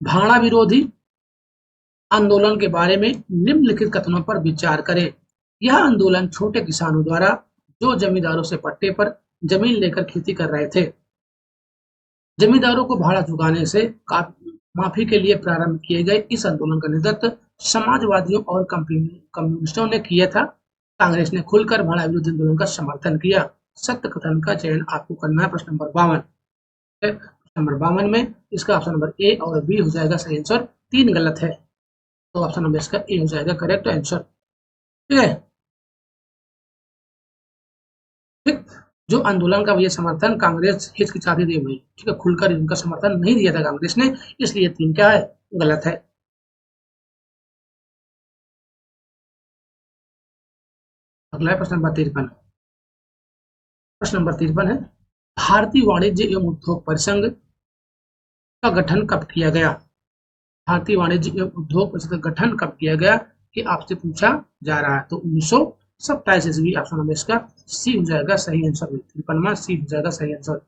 भाड़ा विरोधी आंदोलन के बारे में निम्नलिखित कथनों पर विचार करें। यह आंदोलन छोटे किसानों द्वारा जो जमींदारों से पट्टे पर जमीन लेकर खेती कर रहे थे, जमींदारों को भाड़ा चुकाने से माफी के लिए प्रारंभ किए गए इस आंदोलन का नेतृत्व समाजवादियों और कम्युनिस्टों ने किया था। कांग्रेस ने खुलकर भाड़ा विरोधी आंदोलन का समर्थन किया। सत्य कथन का चयन आपको करना है। प्रश्न नंबर 52। प्रश्न नंबर 52 में इसका ऑप्शन नंबर ए और बी हो जाएगा सही आंसर, 3 गलत है, तो ऑप्शन नंबर इसका ए हो जाएगा करेक्ट आंसर। ठीक है, ठीक, जो आंदोलन का ये समर्थन कांग्रेस हिचकिचाती थी भाई, ठीक है, खुलकर इनका समर्थन नहीं दिया था कांग्रेस ने, इसलिए 3 क्या है, गलत है। अगला है प्रश्न नंबर 53। प्रश्न नंबर 53 है, भारतीय वाणिज्य एवं उद्योग परिसंघ का गठन कब किया गया? भारतीय वाणिज्य एवं उद्योग परिषद का गठन कब किया गया, कि आपसे पूछा जा रहा है। तो 1927 ईस्वी। ऑप्शन नंबर इसका सी हो जाएगा सही आंसर। 53वां सी हो जाएगा सही आंसर।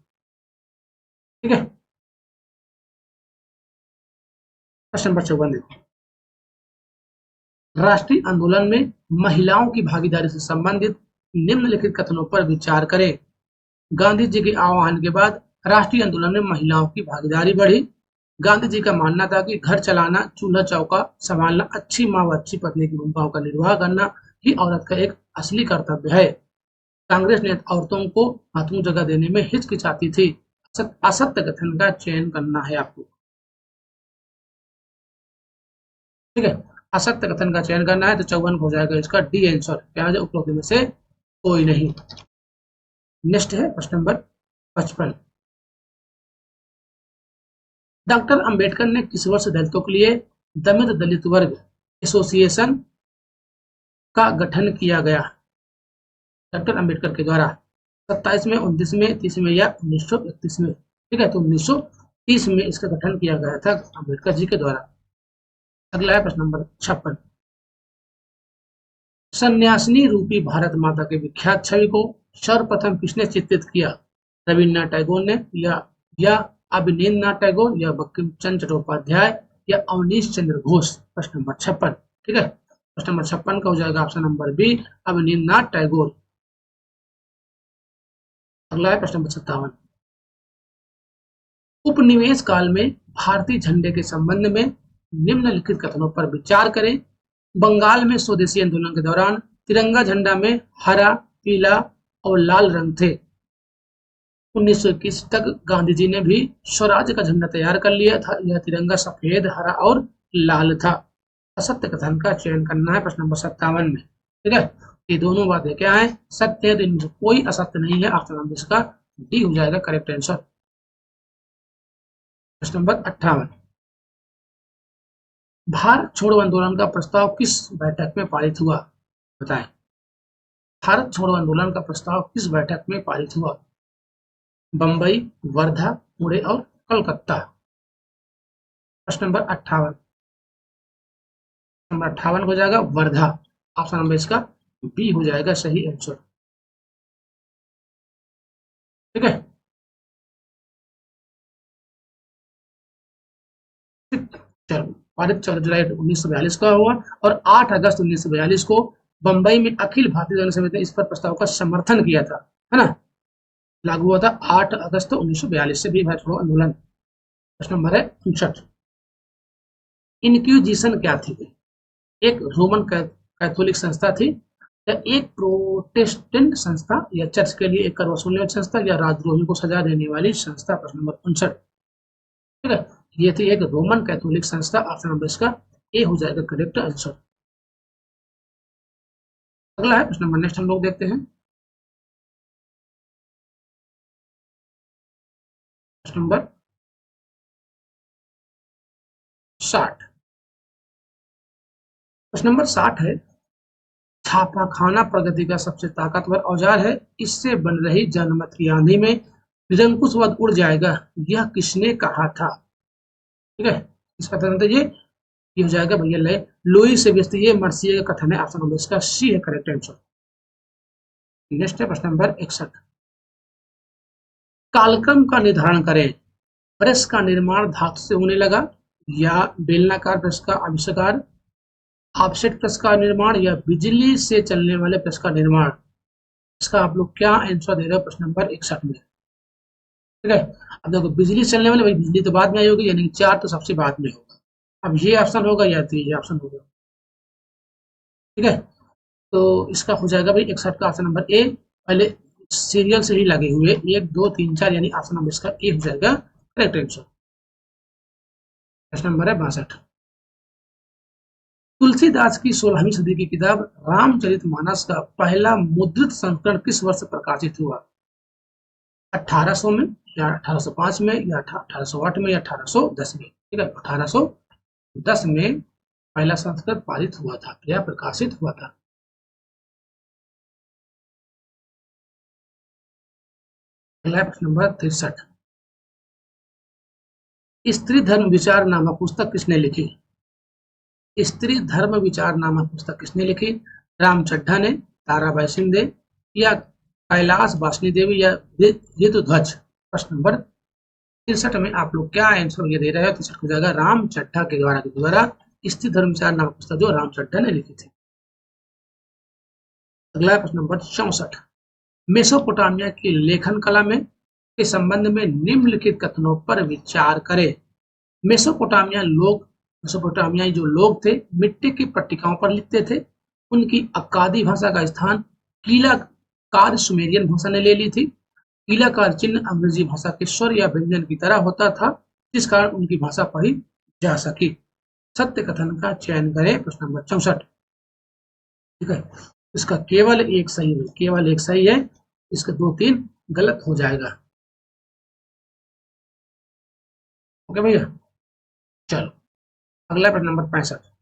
ठीक है, प्रश्न नंबर 54 देखो, राष्ट्रीय आंदोलन में महिलाओं की भागीदारी से संबंधित निम्नलिखित कथनों पर विचार करें। गांधी जी के आह्वान के बाद राष्ट्रीय आंदोलन में महिलाओं की भागीदारी बढ़ी। गांधी जी का मानना था कि घर चलाना, चूल्हा चौका संभालना, अच्छी माँ व अच्छी पत्नी की भूमिकाओं का निर्वाह करना ही औरत का एक असली कर्तव्य है। कांग्रेस ने औरतों को महत्वपूर्ण जगह देने में हिचकिचाती थी। असत्य कथन का चयन करना है आपको। ठीक है, असत्य कथन का चयन करना है, तो 54 हो जाएगा इसका डी आंसर, क्या है उपरोक्त में से कोई नहीं। नेक्स्ट है प्रश्न नंबर 55। डॉक्टर अंबेडकर ने किस वर्ष दलितों के लिए दमित दलित वर्ग एसोसिएशन का गठन किया गया? डॉक्टर अंबेडकर के द्वारा 27 में, 29 में, 30 में या 1931 में? ठीक है, तो 1930 में इसका गठन किया गया था अंबेडकर जी के द्वारा। अगला है प्रश्न नंबर 56। सन्यासिनी रूपी भारत माता के विख्यात छवि को सर्वप्रथम किसने चित्रित किया? रविन्द्रनाथ टैगोर ने, या अवनींद्रनाथ टैगोर, या बंकिम चंद्र चट्टोपाध्याय, या अवनीश चंद्र घोष? प्रश्न नंबर 56। ठीक है, प्रश्न नंबर 56 का हो जाएगा option number B, Abanindranath Tagore. अगला है प्रश्न नंबर 57। उपनिवेश काल में भारतीय झंडे के संबंध में निम्नलिखित कथनों पर विचार करें। बंगाल में स्वदेशी आंदोलन के दौरान तिरंगा झंडा में हरा, पीला और लाल रंग थे। 1921 तक गांधी जी ने भी स्वराज का झंडा तैयार कर लिया था। यह तिरंगा सफेद, हरा और लाल था। असत्य कथन का चयन करना है प्रश्न नंबर 57 में। ठीक है, ये दोनों बातें क्या है, सत्य है, तो इनमें से कोई असत्य नहीं है। ऑप्शन नंबर इसका डी हो जाएगा करेक्ट आंसर। प्रश्न नंबर 58। भारत छोड़ो आंदोलन का प्रस्ताव किस बैठक में पारित हुआ, बताएं। भारत छोड़ो आंदोलन का प्रस्ताव किस बैठक में पारित हुआ? बंबई, वर्धा, पुणे और कलकत्ता। प्रश्न नंबर 58। नंबर 58 हो जाएगा वर्धा। ऑप्शन नंबर इसका बी हो जाएगा सही आंसर। ठीक है, चलो। पारित 14 जुलाई 1942 का हुआ और 8 अगस्त 1942 को बंबई में अखिल भारतीय जन समिति ने इस पर प्रस्ताव का समर्थन किया था, है ना। लागू हुआ था 8 अगस्त 1942 से भी भारत छोड़ो आंदोलन। प्रश्न नंबर है 59। इंक्विजिशन क्या थी? एक रोमन कैथोलिक संस्था थी, या एक प्रोटेस्टेंट संस्था, या चर्च के लिए एक कर वसूलने वाली संस्था, या राजद्रोही को सजा देने वाली संस्था। प्रश्न नंबर 59। ठीक है, ये थी एक रोमन कैथोलिक संस्था। ऑप्शन नंबर इसका ए हो जाएगा करेक्ट आंसर। अगला है प्रश्न नंबर नेक्स्ट हम लोग देखते हैं। प्रश्न नंबर 60। प्रश्न नंबर 60 है, छापाखाना प्रगति का सबसे ताकतवर औजार है। इससे बन रही जनमत की आंधी में निरंकुशवाद उड़ जाएगा, यह किसने कहा था? ठीक है, इसका कथन ये हो जाएगा भैया लुई सेबेस्टियन मर्सिये का कथन है। ऑप्शन नंबर इसका सी है करेक्ट आंसर। नेक्स्ट है प्रश्न नंबर 61। कालक्रम का निर्धारण करें। प्रेस का निर्माण धातु से होने लगा, या बेलनाकार प्रेस का आविष्कार, ऑफसेट प्रेस का निर्माण, या बिजली से चलने वाले प्रेस का निर्माण। इसका आप लोग क्या आंसर दे रहे हो प्रश्न नंबर 61 में? ठीक है, अब देखो बिजली चलने वाले, भाई बिजली तो बाद में आई होगी, यानी 4 तो सबसे बाद में होगा। अब ये ऑप्शन होगा या तो ये ऑप्शन होगा। ठीक है, तो इसका हो जाएगा भाई 61 का ऑप्शन नंबर ए। पहले सीरियल से ही लगे हुए 1 2 3 4, यानी ऑप्शन नंबर इसका ए हो जाएगा करेक्ट आंसर। प्रश्न नंबर है 62। तुलसीदास की 16वीं सदी की किताब रामचरितमानस का पहला मुद्रित संस्करण किस वर्ष प्रकाशित हुआ? 1800 में, या 1805 में, या 1808 में, या 1810 में? ठीक है, 1810 में पहला संस्करण पारित हुआ था या प्रकाशित हुआ था। अगला प्रश्न नंबर 63। स्त्री धर्म विचार नामक पुस्तक किसने लिखी? स्त्री धर्म विचार नामक पुस्तक किसने लिखी? राम चड्ढा ने, ताराबाई शिंदे, या कैलाश वासनी देवी, या ऋतुध्वज। प्रश्न नंबर 63 में आप लोग क्या आंसर ये दे रहे हो? 63 हो जाएगा राम चड्ढा के द्वारा स्त्री धर्म विचार नामक पुस्तक जो राम चड्ढा ने लिखी थी। अगला प्रश्न नंबर 64। मेसोपोटामिया की लेखन कला में के संबंध में निम्नलिखित कथनों पर विचार करें। मेसोपोटामियाई जो लोग थे मिट्टी की पट्टिकाओं पर लिखते थे। उनकी अक्कादी भाषा का स्थान कीलाकार सुमेरियन भाषा ने ले ली थी। कीलाकार चिन्ह अंग्रेजी भाषा के स्वर या व्यंजन की तरह होता था, जिस कारण उनकी भाषा पढ़ी जा सकी। सत्य कथन का चयन करें प्रश्न नंबर 64। ठीक है, इसका केवल एक सही है, केवल एक सही है, इसका 2-3 गलत हो जाएगा। ओके भैया, चलो अगला प्रश्न नंबर 65।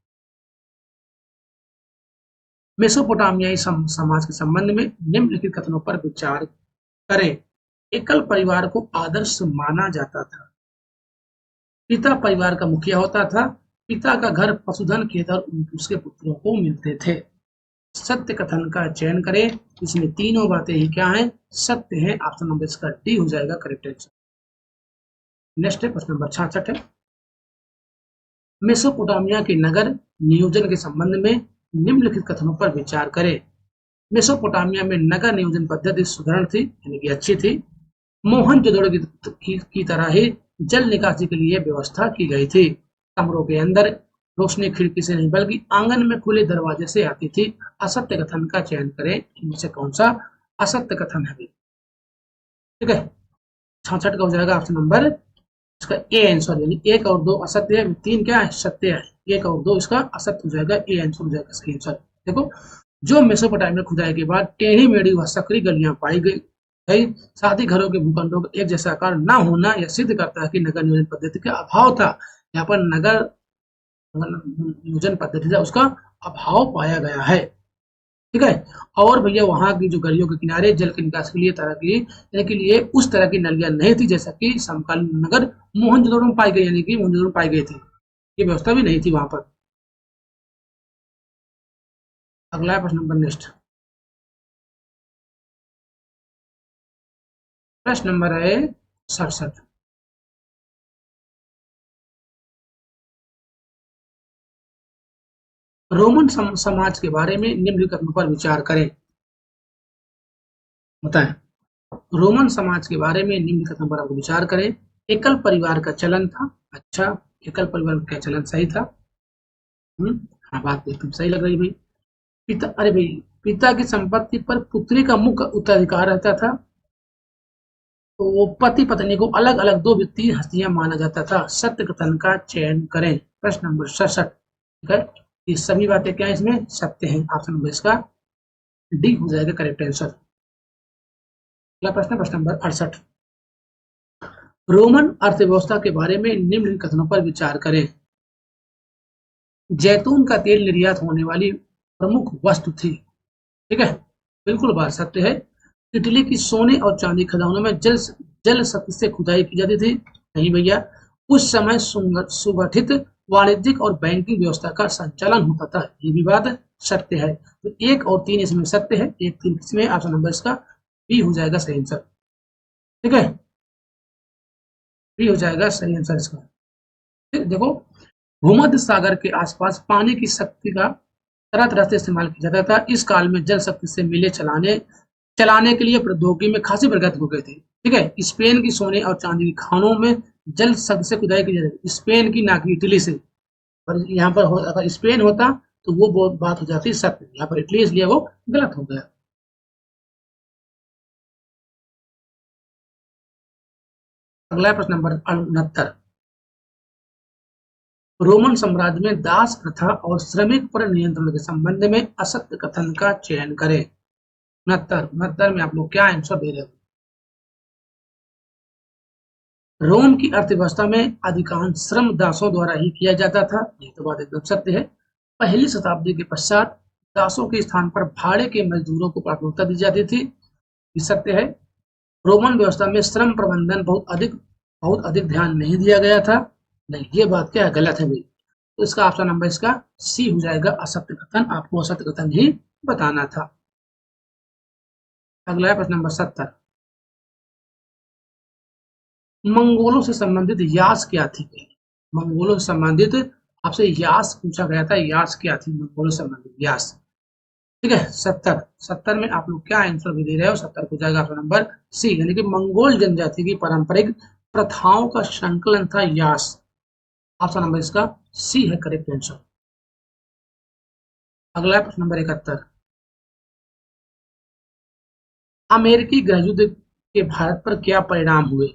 मेसोपोटामियाई समाज के संबंध में निम्नलिखित कथनों पर विचार करें। एकल परिवार को आदर्श माना जाता था। पिता परिवार का मुखिया होता था। पिता का घर पशुधन खेत और उसके पुत्रों को मिलते थे। सत्य कथन का चयन करें। इसमें तीनों बातें ही क्या हैं? सत्य है। ऑप्शन नंबर इसका डी हो जाएगा करेक्ट आंसर। नेक्स्ट है प्रश्न नंबर 66 है। मेसोपोटामिया के नगर नियोजन के संबंध में निम्नलिखित कथनों पर विचार करें। मेसोपोटामिया में नगर नियोजन पद्धति सुदृढ़ थी, यानी कि अच्छी थी। मोहनजोदड़ो की तरह ही जल निकासी के लिए व्यवस्था की गई थी। कमरों के अंदर रोशनी खिड़की से नहीं बल्कि आंगन में खुले दरवाजे से आती थी। असत्य कथन का चयन करें, इनमें से कौन सा असत्य कथन है? ठीक है, 66 का हो जाएगा ऑप्शन नंबर इसका ए आंसर, यानी 1 और 2 असत्य है, 3 क्या है? सत्य है। 1 और 2 इसका असत्य हो जाएगा, ए आंसर हो जाएगा इसका आंसर। देखो, जो मेसोपोटामिया खुदाई के बाद टेढ़ी मेढ़ी व सकरी गलियां पाई गई, साथ ही घरों के भूखंडों का एक जैसा आकार न होना यह सिद्ध करता है कि नगर नियोजन पद्धति का अभाव था। यहाँ पर नगर नियोजन पद्धति था उसका अभाव पाया गया है। ठीक है, और भैया वहां की जो गलियों के किनारे जल के निकास के लिए उस तरह की नलियां नहीं थी जैसा कि समकालीन नगर मोहनजोदड़ो में पाई गई, यानी कि मोहनजोदड़ो में पाई गई थी। ये व्यवस्था भी नहीं थी वहां पर। अगला प्रश्न नंबर नेक्स्ट, प्रश्न नंबर है 67। रोमन समाज के बारे में निम्नलिखित पर विचार करें। बताएं, रोमन समाज के बारे में निम्नलिखित पर आपको विचार करें। एकल परिवार का चलन था। अच्छा, एकल परिवार का चलन सही था। हाँ, बात एकदम सही लग रही भाई। पिता, अरे भाई, पिता की संपत्ति पर पुत्री का मुख्य उत्तराधिकार रहता था। तो वो पति पत्नी को अलग अलग दो वित्तीय हस्तियां माना जाता था। सत्य कथन का चयन करें। प्रश्न नंबर 67। ठीक है, ये सभी बातें क्या है? इसमें सत्य है। ऑप्शन नंबर इसका डी हो जाएगा करेक्ट आंसर। अगला प्रश्न, प्रश्न नंबर 68। रोमन अर्थव्यवस्था के बारे में निम्नलिखित कथनों पर विचार करें। जैतून का तेल निर्यात होने वाली प्रमुख वस्तु थी। ठीक है, बिल्कुल बात सत्य है। इटली की सोने और चांदी खदानों में जल शक्ति से खुदाई की जाती थी। नहीं भैया, उस समय सुगठित वाणिज्यिक और बैंकिंग व्यवस्था का संचालन होता था। ये भी बात सत्य है। तो 1 और 3 इसमें सत्य है, 1 3 इसमें ऑप्शन नंबर इसका बी हो जाएगा सही आंसर। ठीक है, बी हो जाएगा सही आंसर इसका। ठीक, देखो, भूमध्य सागर के आसपास पानी की शक्ति का तरह तरह से इस्तेमाल किया जाता था। इस काल में जल शक्ति से मिले चलाने चलाने के लिए प्रौद्योगिकी में खासी प्रगति हो गई थी। ठीक है, स्पेन की सोने और चांदी की खानों में जल शक्ति से खुदाई की जाती है। स्पेन की, ना कि इटली से। पर यहाँ पर अगर स्पेन होता तो वो बात हो जाती सत्य। यहाँ पर इटली इसलिए वो गलत हो गया। अगला प्रश्न नंबर 69। रोमन साम्राज्य में दास प्रथा और श्रमिक पर नियंत्रण के संबंध में असत्य कथन का चयन करें। 69 में आप लोग क्या आंसर दे रहे हो? रोम की अर्थव्यवस्था में अधिकांश श्रम दासों द्वारा ही किया जाता था। ये तो बात एकदम सत्य है। पहली शताब्दी के पश्चात दासों के स्थान पर भाड़े के मजदूरों को प्राथमिकता दी जाती थी। ये सत्य है। रोमन व्यवस्था में श्रम प्रबंधन बहुत अधिक ध्यान नहीं दिया गया था। नहीं, ये बात क्या है? गलत है भाई। तो इसका ऑप्शन नंबर इसका सी हो जाएगा असत्य कथन। आपको असत्य कथन ही बताना था। अगला है प्रश्न नंबर 70। मंगोलों से संबंधित यास क्या थी? मंगोलों से संबंधित आपसे यास पूछा गया था। यास क्या थी मंगोलों से संबंधित? यास। ठीक है, 70 में आप लोग क्या आंसर भी दे रहे हो? 70 को जाएगा ऑप्शन नंबर सी, यानी कि मंगोल जनजाति की पारंपरिक प्रथाओं का संकलन था यास। ऑप्शन नंबर इसका सी है करेक्ट आंसर। अगला प्रश्न नंबर 71। अमेरिकी गृहयुद्ध के भारत पर क्या परिणाम हुए?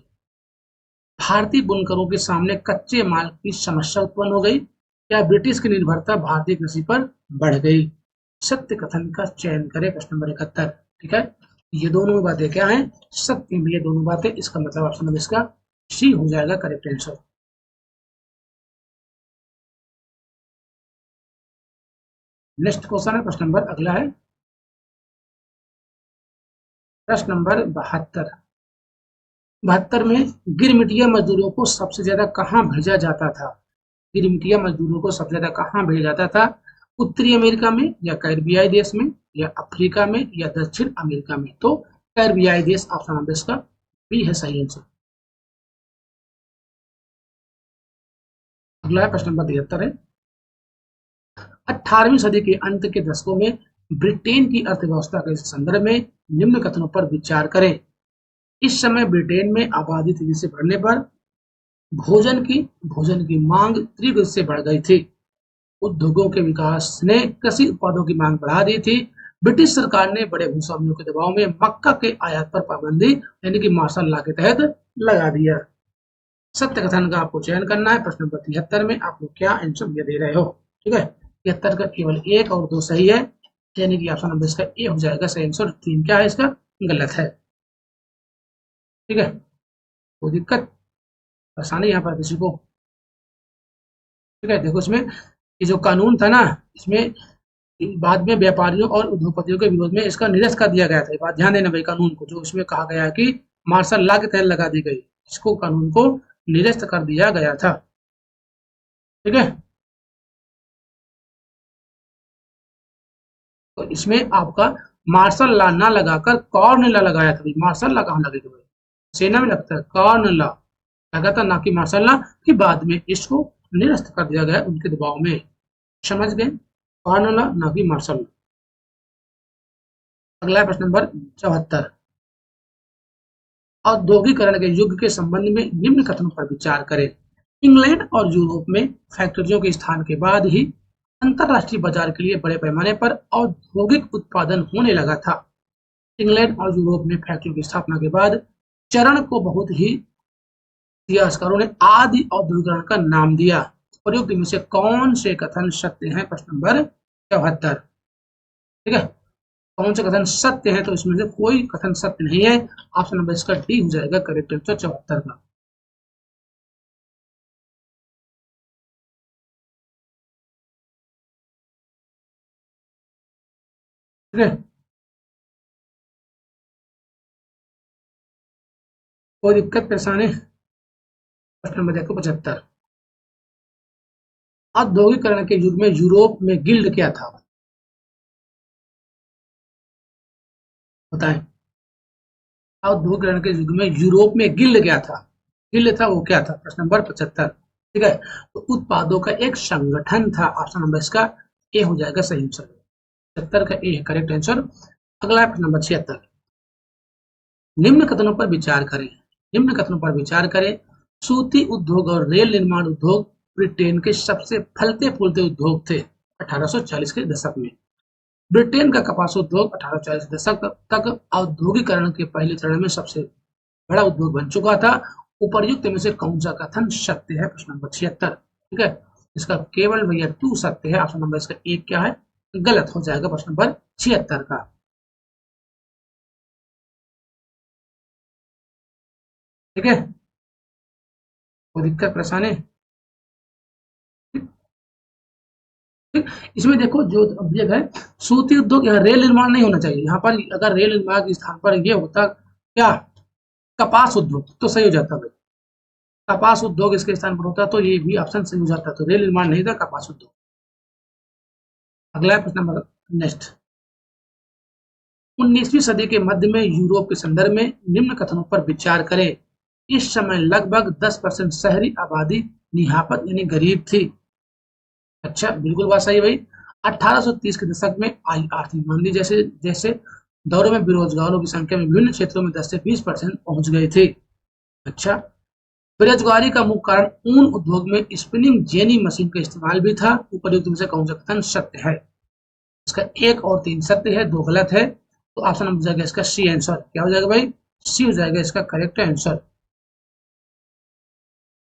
भारतीय बुनकरों के सामने कच्चे माल की समस्या उत्पन्न हो गई, या ब्रिटिश की निर्भरता भारतीय कृषि पर बढ़ गई? सत्य कथन का चयन करें। प्रश्न नंबर 71। ठीक है, ये दोनों बातें क्या हैं? सत्य में ये दोनों बातें। इसका मतलब ऑप्शन नंबर इसका सी हो जाएगा करेक्ट आंसर। नेक्स्ट क्वेश्चन है प्रश्न नंबर अगला है प्रश्न नंबर 72। 72 में गिरमिटिया मजदूरों को सबसे ज्यादा कहाँ भेजा जाता था? गिरमिटिया मजदूरों को सबसे ज्यादा कहाँ भेजा जाता था? उत्तरी अमेरिका में, या कैरिबियाई देश में, या अफ्रीका में, या दक्षिण अमेरिका में? तो कैरिबियाई देश ऑप्शन नंबर इसका बी है सही आंसर। अगला है प्रश्न नंबर 73 है। 18वीं सदी के अंत के दशकों में ब्रिटेन की अर्थव्यवस्था के संदर्भ में निम्न कथनों पर विचार करें। इस समय ब्रिटेन में आबादी तेजी से बढ़ने पर भोजन की मांग तीव्र से बढ़ गई थी। उद्योगों के विकास ने कृषि उत्पादों की मांग बढ़ा दी थी। ब्रिटिश सरकार ने बड़े भूस्वामियों के दबाव में मक्का के आयात पर पाबंदी यानी कि मार्शल लॉ के तहत लगा दिया। सत्य कथन का आपको चयन करना है। प्रश्न नंबर 73 में आप लोग क्या आंसर दे रहे हो? ठीक है, 73 का केवल 1 और 2 सही है, यानी कि ऑप्शन नंबर इसका ए हो जाएगा सही आंसर। 3 क्या है इसका? गलत है। ठीक है, कोई दिक्कत परेशानी यहाँ पर किसी को? ठीक है, देखो इसमें ये जो कानून था ना, इसमें बाद में व्यापारियों और उद्योगपतियों के विरोध में इसका निरस्त कर दिया गया था। ये बात ध्यान देना भाई, कानून को जो इसमें कहा गया है कि मार्शल लॉ के तहत लगा दी गई, इसको कानून को निरस्त कर दिया गया था। ठीक है, तो इसमें आपका मार्शल लॉ ना लगाकर कॉर्न लॉ लगाया था भाई। मार्शल लॉ कहाँ लगेगा भाई? सेना में लगता है कॉर्न लॉ लगा था, ना कि मार्शल लॉ। कि बाद में इसको निरस्त कर दिया गया उनके दबाव में। समझ गए? कॉर्न लॉ ना कि मार्शल लॉ। अगला है प्रश्न नंबर 74। औद्योगिकरण के युग के संबंध में निम्न कथनों पर विचार करें। इंग्लैंड और यूरोप में फैक्ट्रियों के स्थान के बाद ही अंतरराष्ट्रीय बाजार के लिए बड़े पैमाने पर औद्योगिक उत्पादन होने लगा था। इंग्लैंड और यूरोप में फैक्ट्रियों की स्थापना के बाद चरण को बहुत ही इतिहासकारों ने आदि औद्योगिकरण का नाम दिया। प्रयुक्त इनमें से कौन से कथन सत्य हैं? प्रश्न नंबर 74। ठीक है, कौन से कथन सत्य है? तो इसमें से कोई कथन सत्य नहीं है। ऑप्शन नंबर इसका डी हो जाएगा करेक्ट आंसर 74 का। ठीक है, कोई दिक्कत परेशानी? प्रश्न नंबर देखो 75। औद्योगिकरण के युग में यूरोप में गिल्ड क्या था? बताएं। औद्योगिकरण के युग में यूरोप में गिल्ड क्या था? गिल्ड था वो क्या था? प्रश्न नंबर 75। ठीक है, तो उत्पादों का एक संगठन था। ऑप्शन नंबर इसका ए हो जाएगा सही आंसर। 75 का ए है करेक्ट आंसर। अगला है प्रश्न नंबर 76। निम्न कथनों पर विचार करें। निम्न कथनों पर विचार करें। सूती उद्योग और रेल निर्माण उद्योग ब्रिटेन के सबसे फलते फूलते उद्योग थे 1840 के दशक में। ब्रिटेन का कपास उद्योग 1840 दशक तक औद्योगिकरण के पहले चरण में सबसे बड़ा उद्योग बन चुका था। उपर्युक्त में से कौन सा कथन सत्य है? प्रश्न नंबर 76। ठीक है, इसका केवल भैया टू सत्य है। ऑप्शन नंबर इसका एक क्या है? गलत हो जाएगा प्रश्न नंबर 76 का। ठीक है, कोई दिक्कत परेशानी? ठीक, इसमें देखो जो ऑब्जेक्ट है सूती उद्योग, यहाँ रेल निर्माण नहीं होना चाहिए। यहाँ पर अगर रेल निर्माण के स्थान पर ये होता क्या, कपास उद्योग, तो सही हो जाता भाई। कपास उद्योग इसके स्थान पर होता तो ये भी ऑप्शन सही हो जाता। तो रेल निर्माण नहीं था, कपास उद्योग। अगला प्रश्न नंबर नेक्स्ट। 19वीं सदी के मध्य में यूरोप के संदर्भ में निम्न कथनों पर विचार करें। इस समय लगभग 10% शहरी आबादी निहापत यानी गरीब थी। अच्छा, बिल्कुल बात सही भाई। 1830 के दशक में आई आर्थिक मंदी जैसे जैसे दौर में बेरोजगारों की संख्या में विभिन्न क्षेत्रों में 10 से 20% पहुंच गई थी। अच्छा, बेरोजगारी का मुख्य कारण ऊन उद्योग में स्पिनिंग जेनी मशीन का इस्तेमाल भी था। उपयुक्त में से कौन सा कथन सत्य है? इसका एक और तीन सत्य है, दो गलत है। तो ऑप्शन नंबर जाएगा इसका सी आंसर। क्या हो जाएगा भाई? सी हो जाएगा इसका करेक्ट आंसर।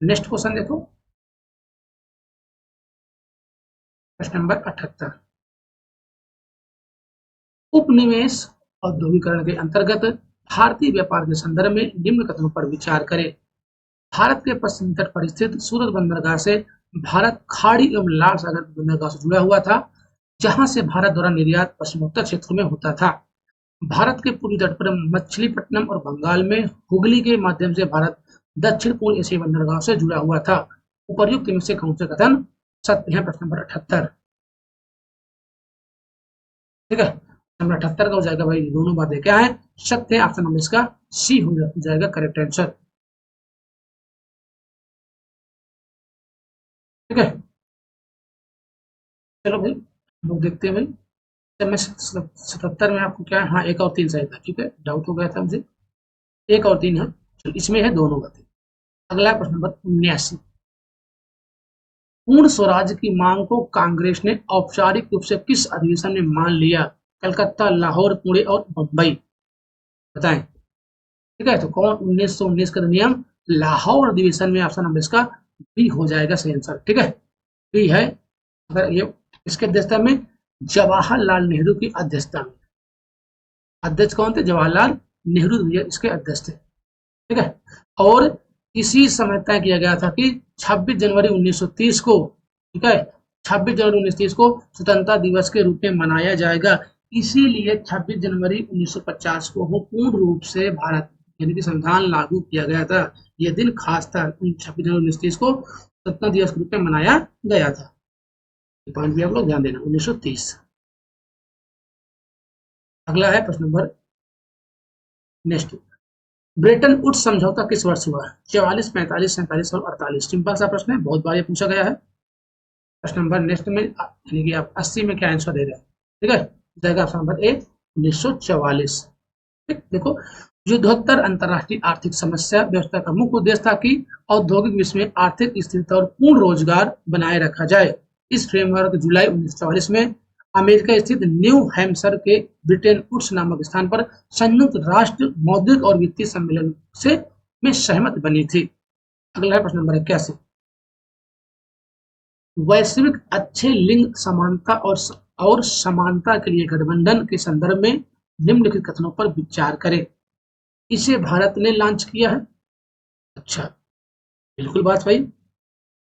नेक्स्ट क्वेश्चन देखो, प्रश्न नंबर 78। उपनिवेश औद्योगिकरण के अंतर्गत भारतीय व्यापार के संदर्भ में निम्न कथनों पर विचार करें। भारत के पश्चिमी तट पर स्थित सूरत बंदरगाह से भारत खाड़ी एवं लाल सागर बंदरगाह से जुड़ा हुआ था, जहां से भारत द्वारा निर्यात पश्चिमोत्तर क्षेत्रों में होता था। भारत के पूर्वी तट पर मछलीपट्टनम और बंगाल में हुगली के माध्यम से भारत दक्षिण पूर्व एशियाई बंदरगाह से जुड़ा हुआ था। उपर्युक्त में से कौन से कथन सत्य है? प्रश्न नंबर 78। ठीक है, नंबर 78 का हो जाएगा भाई, दोनों बातें क्या है? सत्य है। ऑप्शन नंबर इसका सी हो जाएगा करेक्ट आंसर। ठीक है, चलो भाई लोग देखते हैं भाई। जब मैं 77 में आपको क्या है, हाँ 1 और 3 सही था, ठीक है, डाउट हो गया था मुझे, 1 और 3 है, चलो इसमें है दोनों गलती। अगला प्रश्न नंबर 79, पूर्ण स्वराज की मांग को कांग्रेस ने औपचारिक रूप से किस अधिवेशन में मान लिया? कलकत्ता, लाहौर, पुणे और मुंबई, बताएं। ठीक है, तो कौन 1919 का अधिनियम? लाहौर अधिवेशन में, ऑप्शन नंबर इसका बी हो जाएगा सही आंसर, ठीक है, बी है। अगर ये इसके अध्यक्षता में, जवाहरलाल नेहरू की अध्यक्षता में, अध्यक्ष कौन थे? जवाहरलाल नेहरू इसके अध्यक्ष थे, ठीक है। और इसी समय तय किया गया था कि 26 जनवरी 1930 को, ठीक है, 26 जनवरी 1930 को स्वतंत्रता दिवस के रूप में मनाया जाएगा। इसीलिए 26 जनवरी 1950 को वो पूर्ण रूप से भारत यानी कि संविधान लागू किया गया था। यह दिन खास था, 26 जनवरी 1930 को स्वतंत्रता दिवस के रूप में मनाया गया था। पॉइंट भी आप लोग ध्यान देना, 1930। अगला है प्रश्न नंबर नेक्स्ट, ब्रेटन वुड्स समझौता किस वर्ष हुआ? 44, 45, 47 और 48। सिंपल सा प्रश्न है, बहुत बार ये पूछा गया है। प्रश्न नंबर नेक्स्ट में यानी कि आप 80 में क्या आंसर दे रहे हैं, ठीक है, जाएगा ऑप्शन नंबर ए 1944। ठीक, देखो, युद्धोत्तर अंतर्राष्ट्रीय आर्थिक समस्या व्यवस्था का मुख्य उद्देश्य था कि औद्योगिक विश्व में आर्थिक स्थिरता और पूर्ण रोजगार बनाए रखा जाए। इस फ्रेमवर्क जुलाई 1944 में अमेरिका स्थित न्यू हैम्पशर के ब्रिटेन वुड्स नामक स्थान पर संयुक्त राष्ट्र मौद्रिक और वित्तीय सम्मेलन से में सहमत बनी थी। अगला है प्रश्न नंबर 81, वैश्विक अच्छे लिंग समानता और समानता के लिए गठबंधन के संदर्भ में निम्नलिखित कथनों पर विचार करें। इसे भारत ने लॉन्च किया है। अच्छा, बिल्कुल बात भाई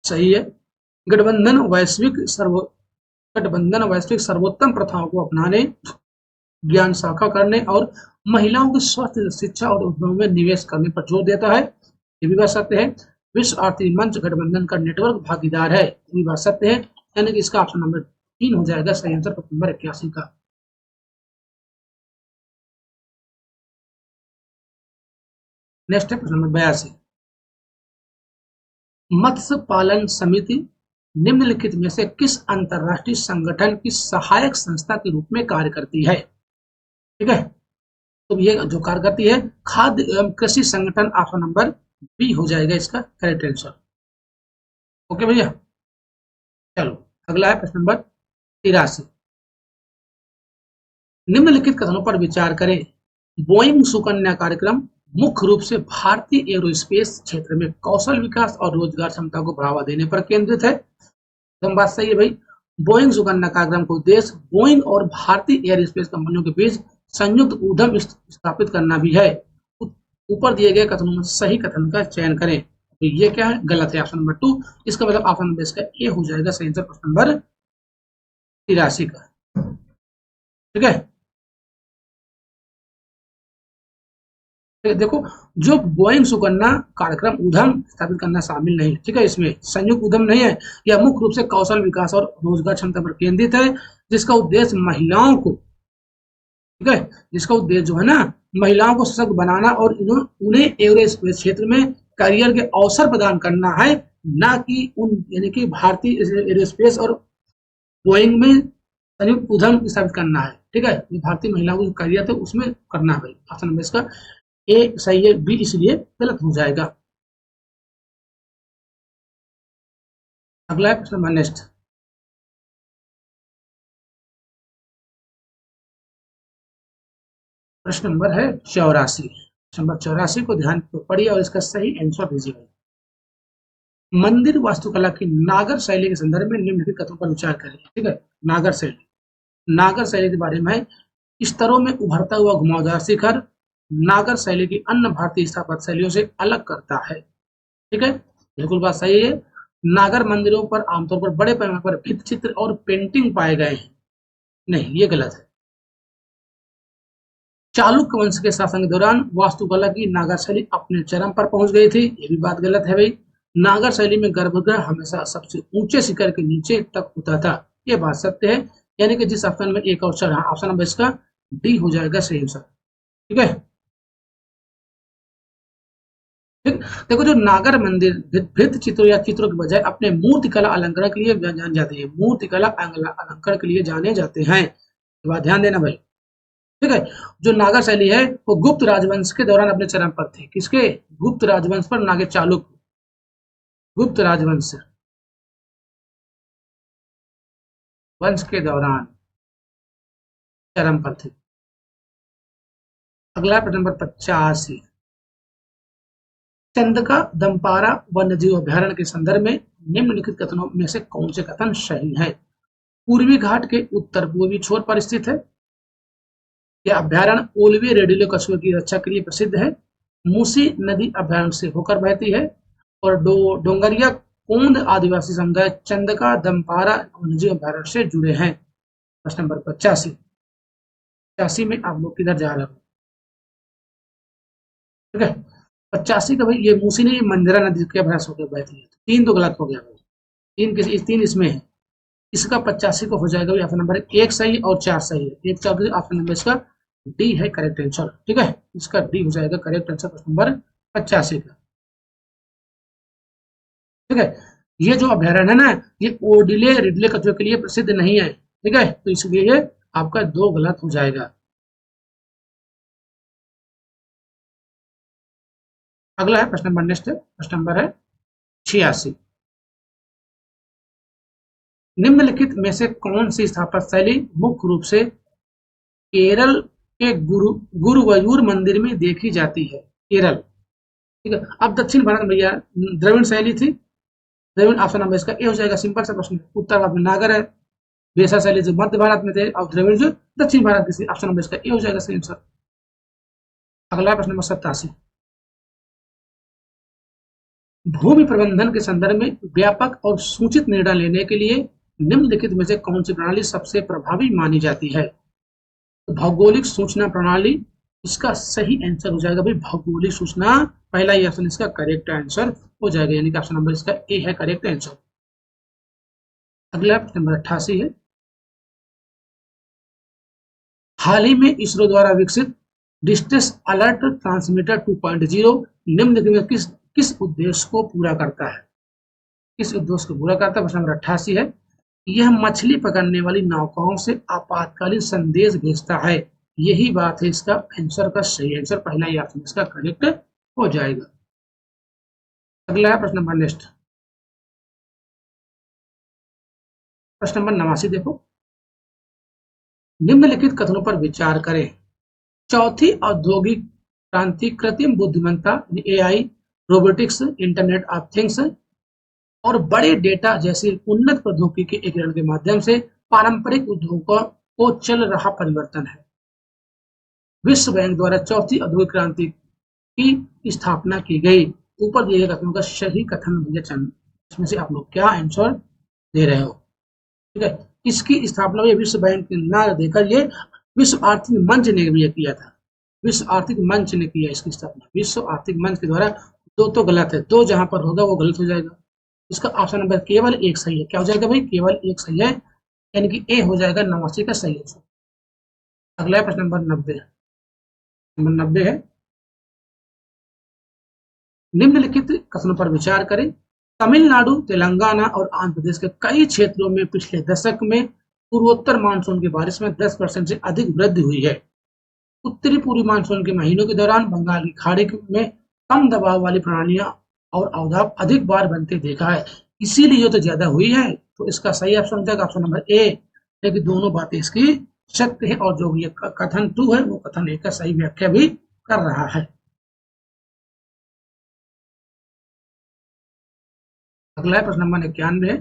सही है। गठबंधन वैश्विक सर्वोत्तम प्रथाओं को अपनाने, ज्ञान साझा करने और महिलाओं की स्वास्थ्य, शिक्षा और उद्योगों में निवेश करने पर जोर देता है। ये भी बात सत्य है। विश्व आर्थिक मंच गठबंधन का नेटवर्क भागीदार है, ये भी बात सत्य है। यानी कि इसका ऑप्शन नंबर 3 हो जाएगा सही आंसर प्रश्न नंबर 81 का। नेक्स्ट है प्रश्न नंबर 82, मत्स्य पालन समिति निम्नलिखित में से किस अंतरराष्ट्रीय संगठन की सहायक संस्था के रूप में कार्य करती है? ठीक है, तो ये जो कार्य करती है खाद्य एवं कृषि संगठन, ऑप्शन नंबर बी हो जाएगा इसका करेक्ट आंसर। ओके भैया, चलो अगला है प्रश्न नंबर 83, निम्नलिखित कथनों पर विचार करें। बोइंग सुकन्या कार्यक्रम मुख्य रूप से भारतीय एरोस्पेस क्षेत्र में कौशल विकास और रोजगार क्षमता को बढ़ावा देने पर केंद्रित है। एकदम बात सही है भाई। बोइंग सुकन्या कार्यक्रम का उद्देश्य बोइंग और भारतीय एयरस्पेस कंपनियों के बीच संयुक्त उद्यम स्थापित करना भी है। ऊपर दिए गए कथनों में सही कथन का चयन करें। तो ये क्या है? गलत है, ऑप्शन नंबर 2। इसका मतलब ऑप्शन नंबर इसका ए हो जाएगा सही आंसर प्रश्न नंबर 83 का। ठीक है, देखो, जो बोइंग सुकन्या कार्यक्रम उद्यम स्थापित करना शामिल नहीं, ठीक है, इसमें संयुक्त उद्यम नहीं है। यह मुख्य रूप से कौशल विकास और रोजगार क्षमता पर केंद्रित है, जिसका उद्देश्य महिलाओं को, ठीक है, जिसका उद्देश्य जो है ना, महिलाओं को सशक्त बनाना और उन्हें एरोस्पेस क्षेत्र में करियर के अवसर प्रदान करना है, ना कि उन यानी कि भारतीय एरोस्पेस और बोइंग में संयुक्त उद्यम स्थापित करना है। ठीक है, भारतीय महिलाओं को करियर थे उसमें करना है भाई। ऑप्शन नंबर इसका ए सही है, बी इसलिए गलत हो जाएगा। अगला है प्रश्न नंबर नेक्स्ट, प्रश्न नंबर है 84। नंबर 84 को ध्यान पढ़िए और इसका सही आंसर दीजिएगा। मंदिर वास्तुकला की नागर शैली के संदर्भ में निम्नलिखित कथनों पर विचार करें। ठीक है, नागर शैली, नागर शैली के बारे में, स्तरों में उभरता हुआ घुमावदार शिखर नागर शैली की अन्य भारतीय स्थापत्य शैलियों से अलग करता है। ठीक है, बिल्कुल बात सही है। नागर मंदिरों पर आमतौर पर बड़े पैमाने पर भित्ति चित्र और पेंटिंग पाए गए हैं, नहीं ये गलत है। चालुक्य वंश के शासन के दौरान वास्तुकला की नागर शैली अपने चरम पर पहुंच गई थी, ये भी बात गलत है भाई। नागर शैली में गर्भगृह हमेशा सबसे ऊंचे शिखर के नीचे तक होता था, ये बात सत्य है। यानी कि जिस ऑप्शन में एक ऑप्शन है, ऑप्शन नंबर इसका डी हो जाएगा सही आंसर। ठीक है, ठीक, देखो, जो नागर मंदिर भित्ति चित्रों या चित्रों के बजाय अपने मूर्तिकला अलंकरण के लिए जाने जाते हैं, मूर्तिकला अलंकरण के लिए जाने जाते हैं। बात ध्यान देना भाई, ठीक है। जो नागा शैली है वो गुप्त राजवंश के दौरान अपने चरम पर थी। किसके? गुप्त राजवंश पर, नागे चालुक्य, गुप्त राजवंश वंश के दौरान चरम पर थी। अगला प्रश्न नंबर 85, चंदका दंपारा वन्यजीव अभयारण्य के संदर्भ में निम्नलिखित कथनों में से कौन से कथन सही है? पूर्वी घाट के उत्तर पूर्वी छोर पर स्थित है। यह अभयारण्य ओलवे रेडियो कछुए की रक्षा के लिए प्रसिद्ध है। मूसी नदी अभयारण्य से होकर बहती है। और डोंगरिया कोंद आदिवासी समुदाय चंदका दंपारा वन्यजीव अभयारण्य से जुड़े हैं। प्रश्न नंबर 85, 85 में आप लोग किधर जा रहे हो? ठीक है, 85 का भाई ये मूसी नहीं, मंजरा नदी के अभ्यास होकर बहती है। तीन तो गलत हो गया भाई, तीन इसमें है। इसका 85 का हो जाएगा भाई ऑप्शन नंबर 1 सही और 4 सही है। 1 4 ऑप्शन नंबर इसका डी है करेक्ट आंसर। ठीक है, इसका डी हो जाएगा करेक्ट आंसर प्रश्न नंबर 85 का। ठीक है, ये जो अभयारण्य है ना, ये ओडिले रिडले कछुए के लिए प्रसिद्ध नहीं है। ठीक है, तो इसलिए आपका 2 गलत हो जाएगा। अगला है प्रश्न नंबर नेक्स्ट है, प्रश्न नंबर है 86, निम्नलिखित में से कौन सी स्थापत्य शैली मुख्य रूप से केरल के गुरुवायूर मंदिर में देखी जाती है? केरल। ठीक है, अब दक्षिण भारत में भैया द्रविड़ शैली थी। द्रविड़ ऑप्शन नंबर इसका ए हो जाएगा, सिंपल सा प्रश्न। उत्तर भारत में नागर है। वेसा शैली जो मध्य भारत में थे और द्रविड़ जो दक्षिण भारत के, ऑप्शन नंबर इसका ए हो जाएगा सही आंसर। अगला प्रश्न नंबर 87, भूमि प्रबंधन के संदर्भ में व्यापक और सूचित निर्णय लेने के लिए निम्नलिखित में से कौन सी प्रणाली सबसे प्रभावी मानी जाती है? तो भौगोलिक सूचना प्रणाली इसका सही आंसर हो जाएगा भाई, भौगोलिक सूचना। पहला ही ऑप्शन इसका करेक्ट आंसर हो जाएगा, यानी कि ऑप्शन नंबर इसका ए है करेक्ट आंसर। अगला नंबर 88 है, हाल ही में इसरो द्वारा विकसित डिस्टेंस अलर्ट ट्रांसमीटर 2.0 निम्नलिखित में किस उद्देश्य को पूरा करता है? किस उद्देश्य को पूरा करता है? प्रश्न नंबर 88 है, यह मछली पकड़ने वाली नौकाओं से आपातकालीन संदेश भेजता है। यही बात है इसका आंसर का सही आंसर, पहला ही ऑप्शन इसका करेक्ट हो जाएगा। अगला है प्रश्न नंबर नेक्स्ट, प्रश्न नंबर 89 देखो, निम्नलिखित कथनों पर विचार करें। चौथी औद्योगिक क्रांति कृत्रिम बुद्धिमत्ता AI, robotics, internet of things और बड़े डेटा जैसी उन्नत प्रौद्योगिकी के एकीकरण के माध्यम से पारंपरिक उद्योगों को चल रहा परिवर्तन है। विश्व बैंक द्वारा चौथी औद्योगिक क्रांति की स्थापना की गई। ऊपर दिए गए कथनों का सही कथन मुझे चाहिए, इसमें से आप लोग क्या आंसर दे रहे हो? ठीक है, इसकी स्थापना विश्व बैंक ना देकर ये विश्व आर्थिक मंच ने भी किया था। विश्व आर्थिक मंच ने किया इसकी स्थापना, विश्व आर्थिक मंच के द्वारा। दो तो गलत है, दो जहां पर होगा वो गलत हो जाएगा। इसका ऑप्शन नंबर केवल 1 सही है। क्या हो जाएगा भाई? केवल 1 सही है, यानी कि ए हो जाएगा 89 का सही आंसर। अगला प्रश्न नंबर 90, नंबर 90 है, निम्नलिखित कथनों पर विचार करें। तमिलनाडु, तेलंगाना और आंध्र प्रदेश के कई क्षेत्रों में पिछले दशक में पूर्वोत्तर मानसून की बारिश में 10% से अधिक वृद्धि हुई है। उत्तरी पूर्वी मानसून के महीनों के दौरान बंगाल की खाड़ी में कम दबाव वाली प्रणालियां और अवदाब अधिक बार बनते देखा है, इसीलिए तो ज्यादा हुई है। तो इसका सही ऑप्शन हो जाएगा ऑप्शन नंबर ए, लेकिन दोनों बातें इसकी सत्य है और जो ये कथन 2 है वो कथन ए का सही व्याख्या भी कर रहा है। अगला है प्रश्न नंबर 91 है।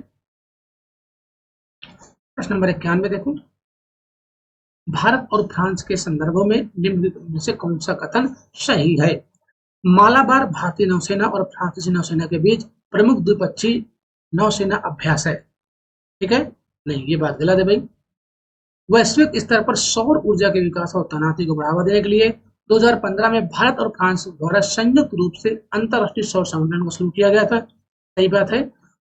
प्रश्न नंबर 91 देखो, भारत और फ्रांस के संदर्भों में निम्नलिखित में से कौन सा कथन सही है? मालाबार भारतीय नौसेना और फ्रांसीसी नौसेना के बीच प्रमुख द्विपक्षीय नौसेना अभ्यास है। ठीक है, नहीं ये बात गलत है भाई। वैश्विक स्तर पर सौर ऊर्जा के विकास और तैनाती को बढ़ावा देने के लिए 2015 में भारत और फ्रांस द्वारा संयुक्त रूप से अंतरराष्ट्रीय सौर संगठन को शुरू किया गया था। सही बात है,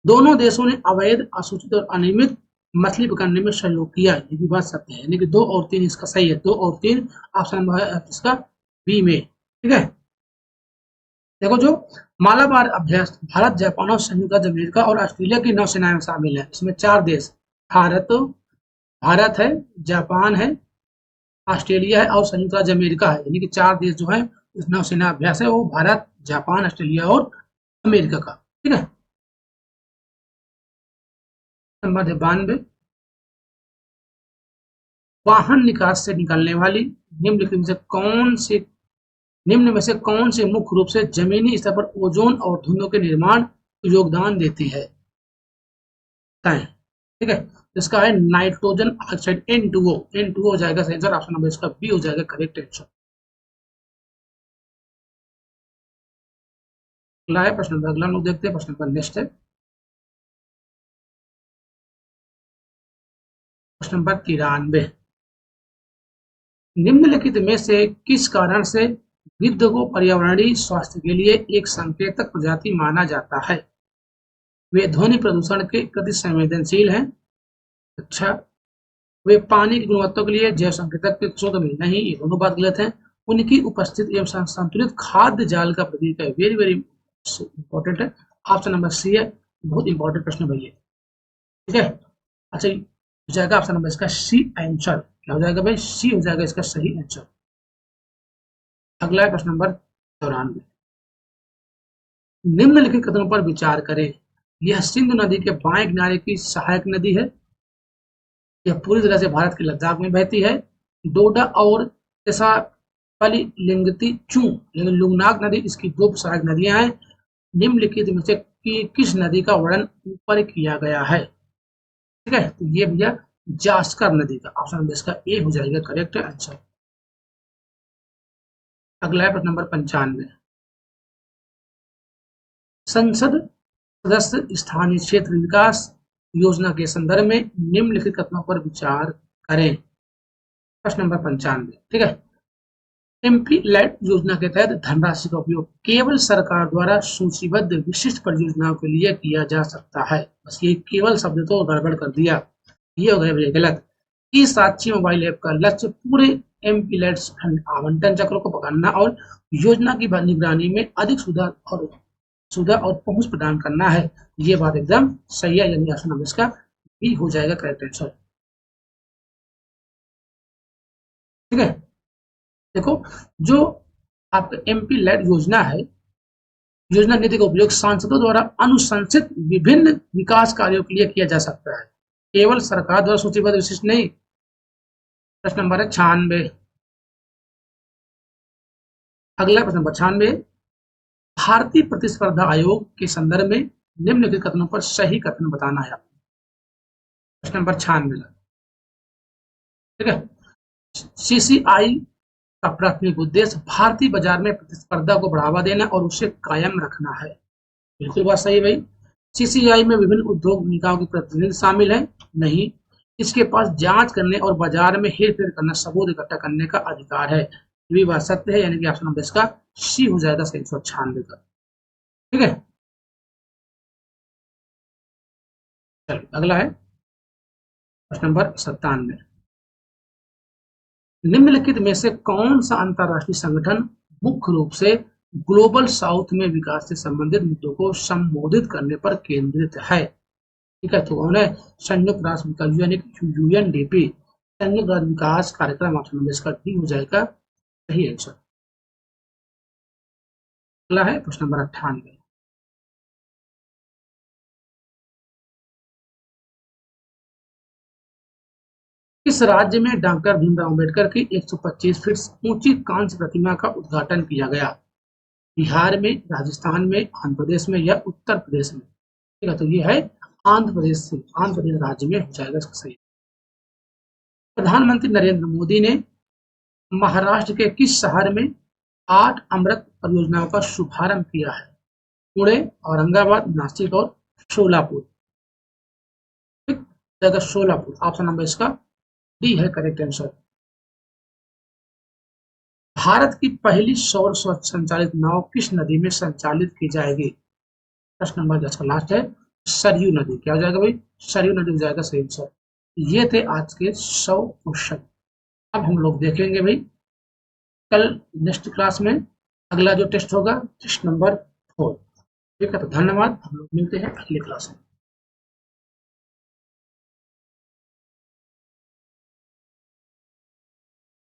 दोनों देशों ने अवैध, असूचित और अनियमित मछली पकड़ने में सहयोग किया, ये भी बात सत्य है। यानी कि 2 और 3 इसका सही है, 2 और 3 ऑप्शन नंबर है इसका बी में। ठीक है, देखो जो मालाबार अभ्यास भारत, जापान और संयुक्त राज्य अमेरिका और ऑस्ट्रेलिया की नौसेना में शामिल है। इसमें 4 देश भारत, भारत है, जापान है, ऑस्ट्रेलिया है और संयुक्त राज्य अमेरिका है। यानी कि 4 देश जो है इस नौसेना अभ्यास है वो भारत, जापान, ऑस्ट्रेलिया और अमेरिका का। ठीक है। नंबर 92, वाहन निकास से निकलने वाली निम्न में से कौन से मुख्य रूप से जमीनी स्तर पर ओजोन और धुंधों के निर्माण में योगदान देती है? ठीक है। इसका है नाइट्रोजन ऑक्साइड N2O। N2O हो जाएगा सही आंसर, ऑप्शन नंबर इसका बी हो जाएगा करेक्ट आंसर। अगला है प्रश्न नंबर, अगला लोग देखते हैं प्रश्न नंबर नेक्स्ट है प्रश्न नंबर 93। निम्नलिखित में से किस कारण से गिद्ध को पर्यावरणीय स्वास्थ्य के लिए एक संकेतक प्रजाति माना जाता है? वे ध्वनि प्रदूषण के प्रति संवेदनशील हैं। अच्छा, वे पानी की गुणवत्ता के लिए जैव संकेतक के स्रोत में नहीं, ये दोनों बात गलत है। उनकी उपस्थिति एवं संतुलित खाद्य जाल का प्रतीक है। वेरी वेरी इंपॉर्टेंट है, ऑप्शन नंबर सी है, बहुत इंपॉर्टेंट प्रश्न भैया। ठीक है। अच्छा, हो जाएगा ऑप्शन नंबर इसका सी आंसर। क्या हो जाएगा भाई? सी हो जाएगा इसका सही आंसर। अगला है प्रश्न नंबर 94। निम्नलिखित कथनों पर विचार करें। यह सिंधु नदी के बाएं किनारे की सहायक नदी है। यह पूरी तरह से भारत के लद्दाख में बहती है। डोडा और लिंगती चू लुंगनाक नदी इसकी 2 सहायक नदियां हैं। निम्नलिखित में से किस नदी का वर्णन ऊपर किया गया है? ठीक है, तो ये भैया जास्कर नदी का, ऑप्शन नंबर इसका ए हो जाएगा करेक्ट आंसर। अगला है प्रश्न नंबर 95। संसद सदस्य स्थानीय क्षेत्र विकास योजना के संदर्भ में निम्नलिखित कथनों पर विचार करें। प्रश्न नंबर 95। ठीक है। एमपी लैड योजना के तहत धनराशि का उपयोग केवल सरकार द्वारा सूचीबद्ध विशिष्ट परियोजनाओं के लिए किया जा सकता है। बस ये केवल शब्द तो गड़बड़ कर दिया, ये हो गया गलत। इस साक्षी मोबाइल ऐप का लक्ष्य पूरे एमपी लैड फंड आवंटन चक्रों को पकड़ना और योजना की निगरानी में अधिक सुविधा और पहुंच प्रदान करना है। ये बात एकदम सही है, यानी ऑप्शन नंबर इसका बी हो जाएगा करेक्ट आंसर। ठीक है। देखो, जो आपका एमपी लैड योजना है, योजना नीति का उपयोग सांसदों द्वारा अनुशंसित विभिन्न विकास कार्यों के लिए किया जा सकता है, केवल सरकार द्वारा सूचीबद्ध विशिष्ट नहीं। प्रश्न नंबर है 96। अगला प्रश्न नंबर 96। भारतीय प्रतिस्पर्धा आयोग के संदर्भ में निम्नलिखित कथनों पर सही कथन बताना है आपको। प्रश्न नंबर 96। ठीक है। सीसीआई का प्राथमिक उद्देश्य भारतीय बाजार में प्रतिस्पर्धा को बढ़ावा देना और उसे कायम रखना है। बिल्कुल बात सही भाई। सीसीआई में विभिन्न उद्योग निकायों के प्रतिनिधि शामिल हैं? नहीं। इसके पास जांच करने और बाजार में हेरफेर करना, सबूत इकट्ठा करने का अधिकार है। ये भी बात सत्य है, यानी कि ऑप्शन नंबर इसका सी हो जाएगा 196 का। ठीक है। चलिए अगला है प्रश्न नंबर 97। निम्नलिखित में से कौन सा अंतरराष्ट्रीय संगठन मुख्य रूप से ग्लोबल साउथ में विकास से संबंधित मुद्दों को संबोधित करने पर केंद्रित है? ठीक है, तो कौन है? संयुक्त राष्ट्र विकास यानी यूएनडीपी, संयुक्त राष्ट्र विकास कार्यक्रम, ऑप्शन नंबर इसका डी हो जाएगा सही आंसर। अगला है प्रश्न नंबर 98। किस राज्य में डॉक्टर भीमराव अम्बेडकर की 125 फीट ऊंची कांस्य प्रतिमा का उद्घाटन किया गया? बिहार में, राजस्थान में, आंध्र प्रदेश में या उत्तर प्रदेश में? ठीक है, तो ये है आंध्र प्रदेश राज्य में हो जाएगा इसका सही। प्रधानमंत्री नरेंद्र मोदी ने महाराष्ट्र के किस शहर में 8 अमृत परियोजनाओं का शुभारंभ किया है? पुणे, औरंगाबाद, नासिक और सोलापुर। ठीक, सोलापुर, ऑप्शन नंबर इसका डी है करेक्ट आंसर। भारत की पहली सौर संचालित नाव किस नदी में संचालित की जाएगी? प्रश्न नंबर 10 का लास्ट है सरयू नदी। क्या हो जाएगा भाई? सरयू नदी हो जाएगा सही आंसर। ये थे आज के 100 क्वेश्चन। अब हम लोग देखेंगे भाई कल नेक्स्ट क्लास में अगला जो टेस्ट होगा टेस्ट नंबर 4। ठीक है, तो धन्यवाद, हम लोग मिलते हैं अगले क्लास में।